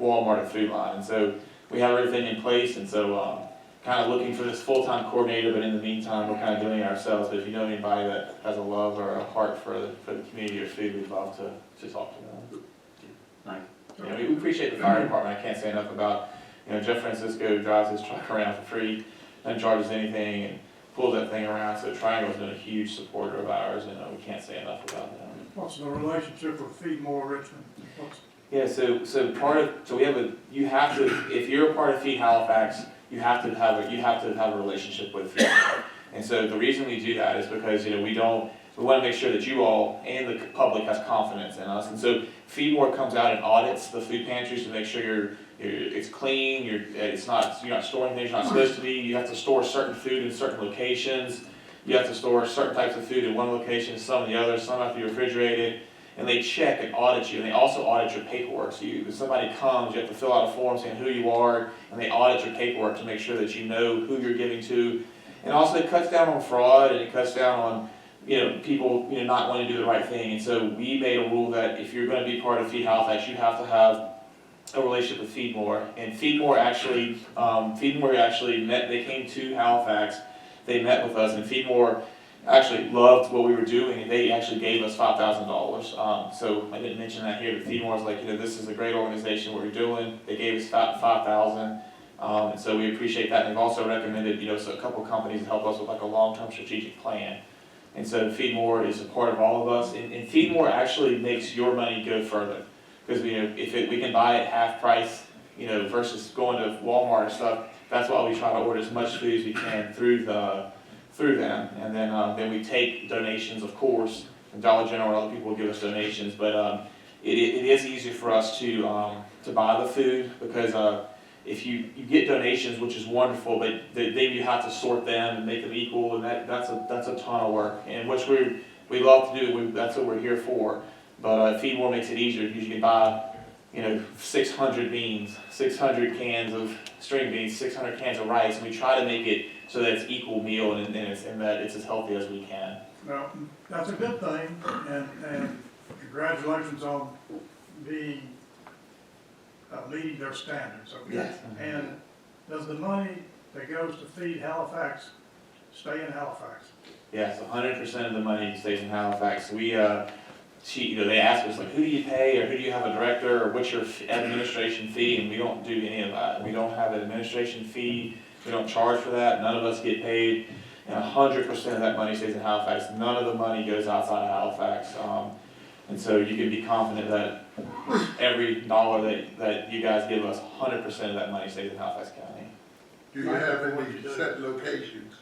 Walmart or Food Line. And so we have everything in place, and so kind of looking for this full-time coordinator, but in the meantime, we're kind of doing it ourselves. But if you know anybody that has a love or a heart for the community or food, we'd love to talk to them. Thank you. We appreciate the fire department. I can't say enough about, Jeff Francisco drives his truck around for free, doesn't charge us anything, and pulls that thing around. So Triangle's been a huge supporter of ours, and we can't say enough about them. What's the relationship with Feed More Richmond? Yeah, so we have you have to, if you're a part of Feed Halifax, you have to have a relationship with Feed. And so the reason we do that is because, we want to make sure that you all and the public has confidence in us. And so Feedmore comes out and audits the food pantries to make sure it's clean, you're not storing things you're not supposed to be. You have to store certain food in certain locations. You have to store certain types of food in one location, some in the other, some have to be refrigerated. And they check and audit you, and they also audit your paperwork. So if somebody comes, you have to fill out a form saying who you are, and they audit your paperwork to make sure that you know who you're giving to. And also it cuts down on fraud, and it cuts down on people not wanting to do the right thing. And so we made a rule that if you're going to be part of Feed Halifax, you have to have a relationship with Feedmore. And Feedmore actually met. They came to Halifax. They met with us, and Feedmore actually loved what we were doing, and they actually gave us $5,000. So I didn't mention that here, but Feedmore was like, this is a great organization, what you're doing. They gave us $5,000, and so we appreciate that. And they've also recommended, so a couple companies to help us with like a long-term strategic plan. And so Feedmore is a part of all of us, and Feedmore actually makes your money go further, because if we can buy it half price, versus going to Walmart and stuff. That's why we try to order as much food as we can through them, and then we take donations, of course. And Dollar General and other people will give us donations, but it is easier for us to buy the food, because if you get donations, which is wonderful, but then you have to sort them and make them equal, and that's a ton of work, and which we love to do. That's what we're here for. But Feedmore makes it easier because you can buy 600 beans, 600 cans of string beans, 600 cans of rice, and we try to make it so that it's equal meal and that it's as healthy as we can. Well, that's a good thing, and congratulations on being, meeting their standards, okay? Yes. And does the money that goes to Feed Halifax stay in Halifax? Yes, 100% of the money stays in Halifax. We, they ask us, like, who do you pay, or who do you have a director, or what's your administration fee, and we don't do any of that. We don't have an administration fee. We don't charge for that. None of us get paid. And 100% of that money stays in Halifax. None of the money goes outside of Halifax. And so you can be confident that every dollar that you guys give us, 100% of that money stays in Halifax County. Do you have any set locations?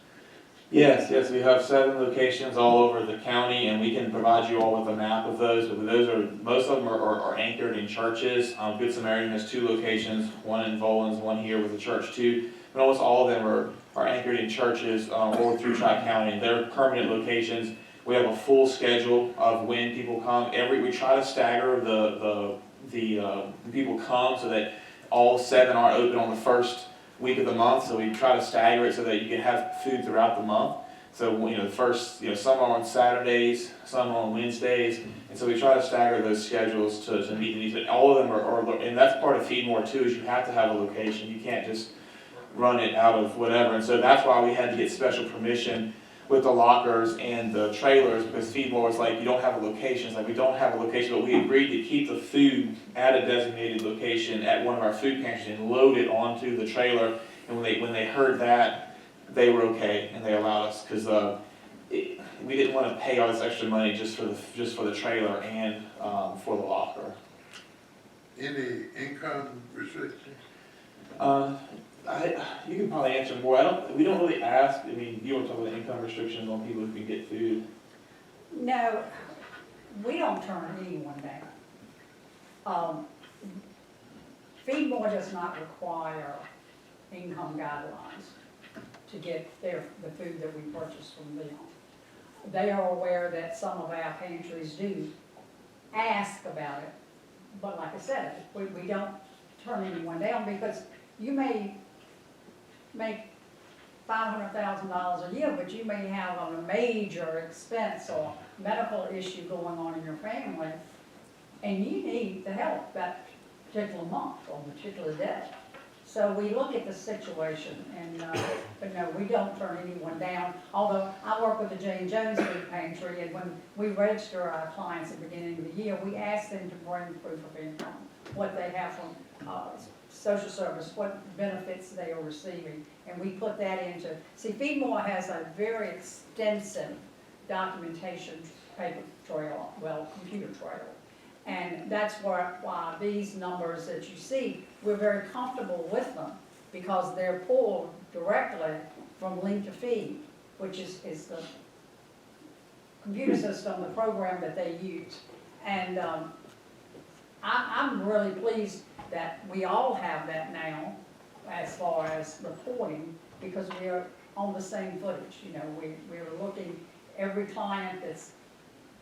Yes, we have 7 locations all over the county, and we can provide you all with a map of those. But most of them are anchored in churches. Good Samaritan has 2 locations, one in Volans, one here with a church too. But almost all of them are anchored in churches or through Tri-County, and they're permanent locations. We have a full schedule of when people come. We try to stagger the people come so that all 7 aren't open on the first week of the month. So we try to stagger it so that you can have food throughout the month. So some are on Saturdays, some are on Wednesdays, and so we try to stagger those schedules to meet the needs. But all of them are, and that's part of Feedmore too, is you have to have a location. You can't just run it out of whatever. And so that's why we had to get special permission with the lockers and the trailers, because Feedmore was like, you don't have a location. It's like, we don't have a location, but we agreed to keep the food at a designated location at one of our food pantries and load it onto the trailer. And when they heard that, they were okay, and they allowed us, because we didn't want to pay all this extra money just for the trailer and for the locker. Any income restrictions? You can probably answer more. We don't really ask. I mean, you want to talk about income restrictions on people who can get food? No, we don't turn anyone down. Feedmore does not require income guidelines to get the food that we purchase from them. They are aware that some of our pantries do ask about it, but like I said, we don't turn anyone down, because you may make $500,000 a year, but you may have a major expense or medical issue going on in your family, and you need the help that particular month or particular day. So we look at the situation, and but no, we don't turn anyone down. Although I work with the Jane Jones Food Pantry, and when we register our clients at the beginning of the year, we ask them to bring proof of income, what they have from social service, what benefits they are receiving, and we put that into. See, Feedmore has a very extensive documentation paper trail, computer trail, And that's why these numbers that you see, we're very comfortable with them, because they're pulled directly from Link to Feed, which is the computer system, the program that they use. And I'm really pleased that we all have that now as far as reporting, because we are on the same footage. You know, we're looking, every client that's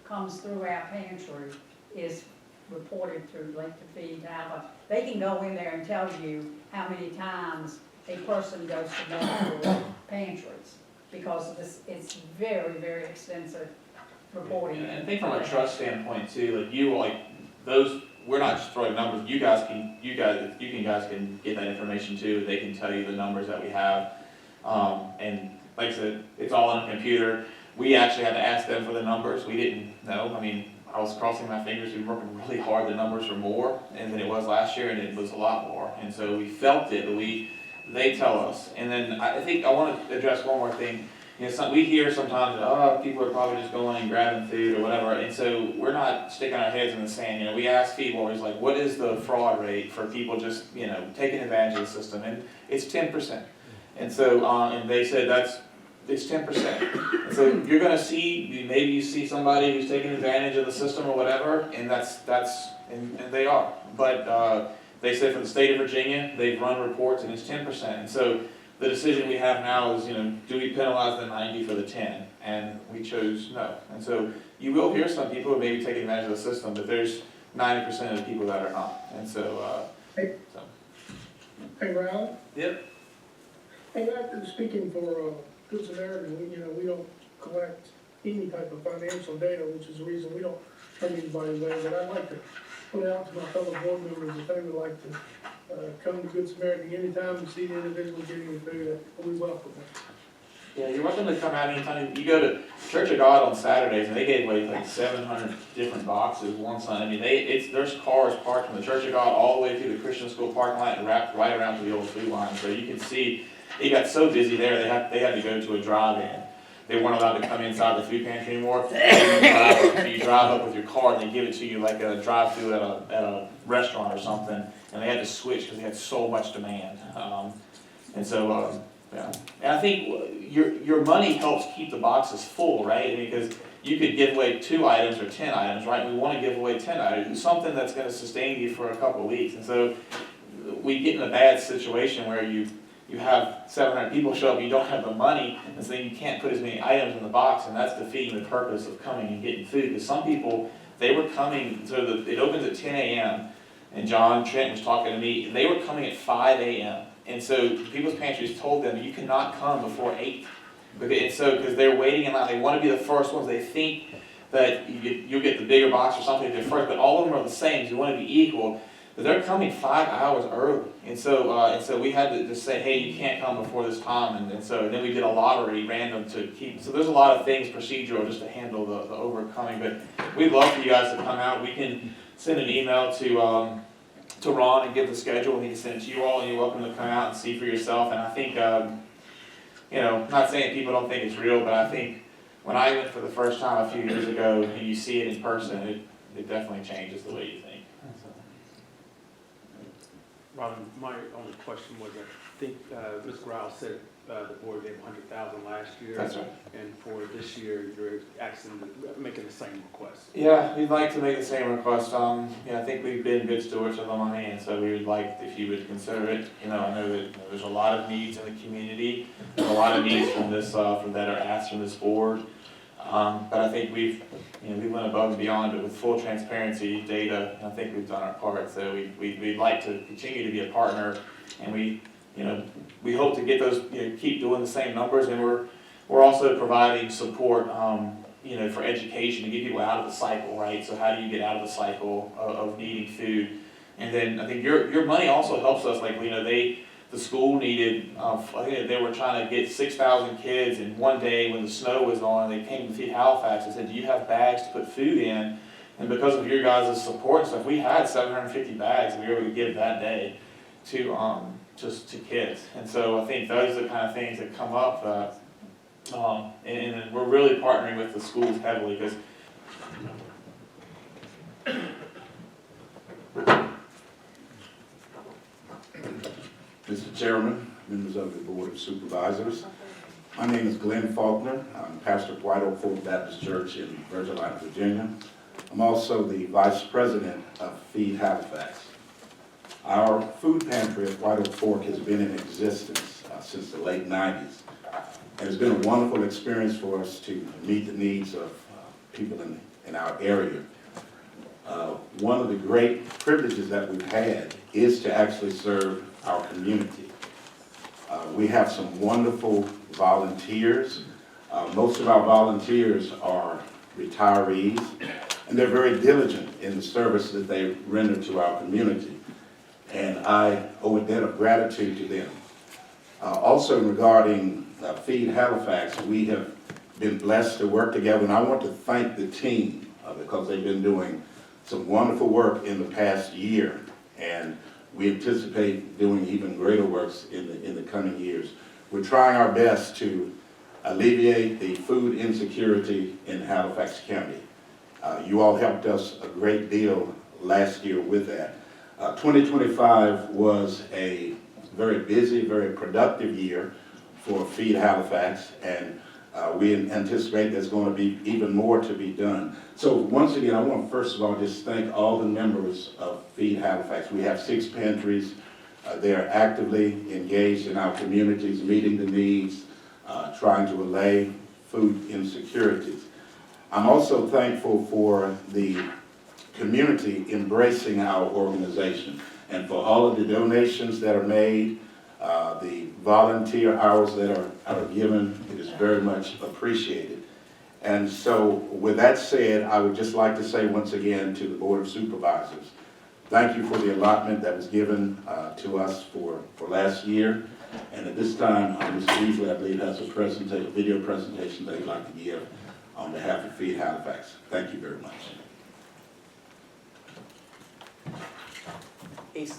comes through our pantry is reported through Link to Feed. Now, they can go in there and tell you how many times a person goes to multiple pantries, because it's very, very extensive reporting. And I think from a trust standpoint too, like those, we're not just throwing numbers. You guys can get that information too. They can tell you the numbers that we have. And like I said, it's all on a computer. We actually had to ask them for the numbers. We didn't know. I mean, I was crossing my fingers. We were working really hard. The numbers were more than it was last year, and it was a lot more. And so we felt it, but they tell us. And then I think I want to address one more thing. You know, we hear sometimes that, oh, people are probably just going and grabbing food or whatever, and so we're not sticking our heads in the sand. You know, we ask people, it's like, what is the fraud rate for people just, you know, taking advantage of the system? And it's 10%. And so, and they said it's 10%. And so you're going to see, maybe you see somebody who's taking advantage of the system or whatever, and and they are. But they said for the state of Virginia, they've run reports and it's 10%. And so the decision we have now is, you know, do we penalize the 90 for the 10? And we chose no. And so you will hear some people who maybe take advantage of the system, but there's 90% of the people that are not. And so, Hey, Ralph? Yep. Hey, speaking for Good Samaritan, we don't collect any type of financial data, which is the reason we don't turn anybody away. But I'd like to put out to my fellow board members, if they would like to come to Good Samaritan anytime and see the individual getting food, we welcome them. Yeah, you're welcome to come out anytime. You go to Church of God on Saturdays, and they gave away like 700 different boxes one Sunday. I mean, there's cars parked from the Church of God all the way through the Christian school parking lot and wrapped right around to the old food line. So you can see, it got so busy there, they had to go to a drive-in. They weren't allowed to come inside the food pantry anymore. So you drive up with your car, and they give it to you like a drive-through at a restaurant or something. And they had to switch because they had so much demand. Yeah. And I think your money helps keep the boxes full, right? I mean, because you could give away 2 items or 10 items, right? We want to give away 10 items, something that's going to sustain you for a couple of weeks. And so we get in a bad situation where you have 700 people show up, you don't have the money, and so then you can't put as many items in the box, and that's defeating the purpose of coming and getting food. Because some people, they were coming, so it opens at 10 a.m., and John Trent was talking to me, and they were coming at 5 a.m. And so people's pantries told them, you cannot come before 8. Because they're waiting in line, they want to be the first ones. They think that you'll get the bigger box or something if they're first, but all of them are the same, so you want to be equal. But they're coming 5 hours early. And so we had to just say, hey, you can't come before this time. And then we did a lottery random to keep. So there's a lot of things procedural just to handle the overcoming. But we'd love for you guys to come out. We can send an email to Ron and give the schedule, and he can send it to you all, and you're welcome to come out and see for yourself. And I think, not saying people don't think it's real, but I think when I went for the first time a few years ago and you see it in person, it definitely changes the way you think. Robin, my only question was, I think Ms. Grau said the board gave $100,000 last year. That's right. And for this year, you're making the same request. Yeah, we'd like to make the same request. I think we've been good stewards of the money, and so we would like if you would consider it. I know that there's a lot of needs in the community, and a lot of needs from that are asked from this board. But I think we went above and beyond, but with full transparency, data, I think we've done our part. So we'd like to continue to be a partner, and we hope to get those, keep doing the same numbers, and we're also providing support, for education to get people out of the cycle, right? So how do you get out of the cycle of needing food? And then I think your money also helps us, like, the school needed, I think they were trying to get 6,000 kids, and one day when the snow was on, they came to Feed Halifax and said, do you have bags to put food in? And because of your guys' support and stuff, we had 750 bags we were able to give that day to kids. And so I think those are the kind of things that come up, and we're really partnering with the schools heavily, because Mr. Chairman, members of the Board of Supervisors. My name is Glenn Faulkner. I'm pastor of White Oak Fort Baptist Church in Virgin Islands, Virginia. I'm also the Vice President of Feed Halifax. Our food pantry at White Oak Fork has been in existence since the late 90s. And it's been a wonderful experience for us to meet the needs of people in our area. One of the great privileges that we've had is to actually serve our community. We have some wonderful volunteers. Most of our volunteers are retirees, and they're very diligent in the service that they render to our community. And I owe a debt of gratitude to them. Also regarding Feed Halifax, we have been blessed to work together, and I want to thank the team because they've been doing some wonderful work in the past year, and we anticipate doing even greater works in the coming years. We're trying our best to alleviate the food insecurity in Halifax County. You all helped us a great deal last year with that. 2025 was a very busy, very productive year for Feed Halifax, and we anticipate there's going to be even more to be done. So once again, I want to first of all just thank all the members of Feed Halifax. We have 6 pantries. They are actively engaged in our communities, meeting the needs, trying to allay food insecurities. I'm also thankful for the community embracing our organization and for all of the donations that are made, the volunteer hours that are given. It is very much appreciated. And so with that said, I would just like to say once again to the Board of Supervisors, thank you for the allotment that was given to us for last year. And at this time, Mr. Beasley, I believe, has a video presentation that he'd like to give on behalf of Feed Halifax. Thank you very much. Hey,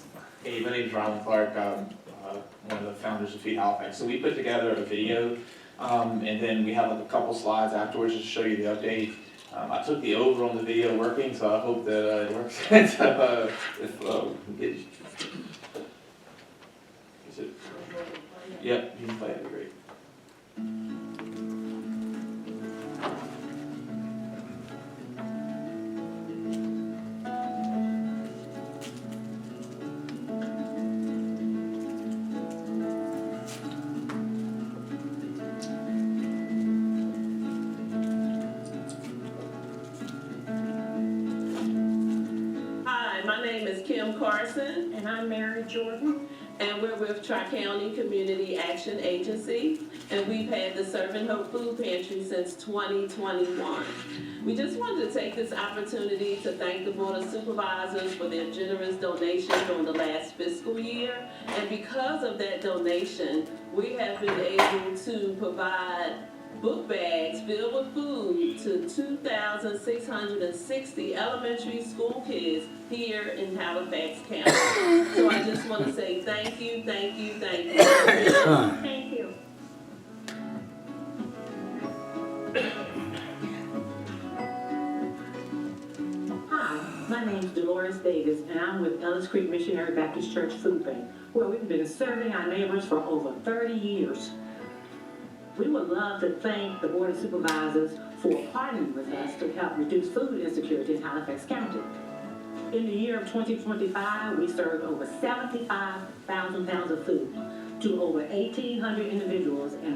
my name's Ron Clark, one of the founders of Feed Halifax. So we put together a video, and then we have like a couple slides afterwards just to show you the update. I took the over on the video working, so I hope that it works. Yep, you can play it, great. Carson, and I'm Mary Jordan, and we're with Tri-County Community Action Agency, and we've had the Serving Hope Food Pantry since 2021. We just wanted to take this opportunity to thank the Board of Supervisors for their generous donation during the last fiscal year, and because of that donation, we have been able to provide book bags filled with food to 2,660 elementary school kids here in Halifax County. So I just want to say thank you, thank you, thank you. Thank you. Hi, my name's Dolores Davis, and I'm with Ellis Creek Missionary Baptist Church Food Bank, where we've been serving our neighbors for over 30 years. We would love to thank the Board of Supervisors for partnering with us to help reduce food insecurity in Halifax County. In the year of 2025, we served over 75,000 pounds of food to over 1,800 individuals and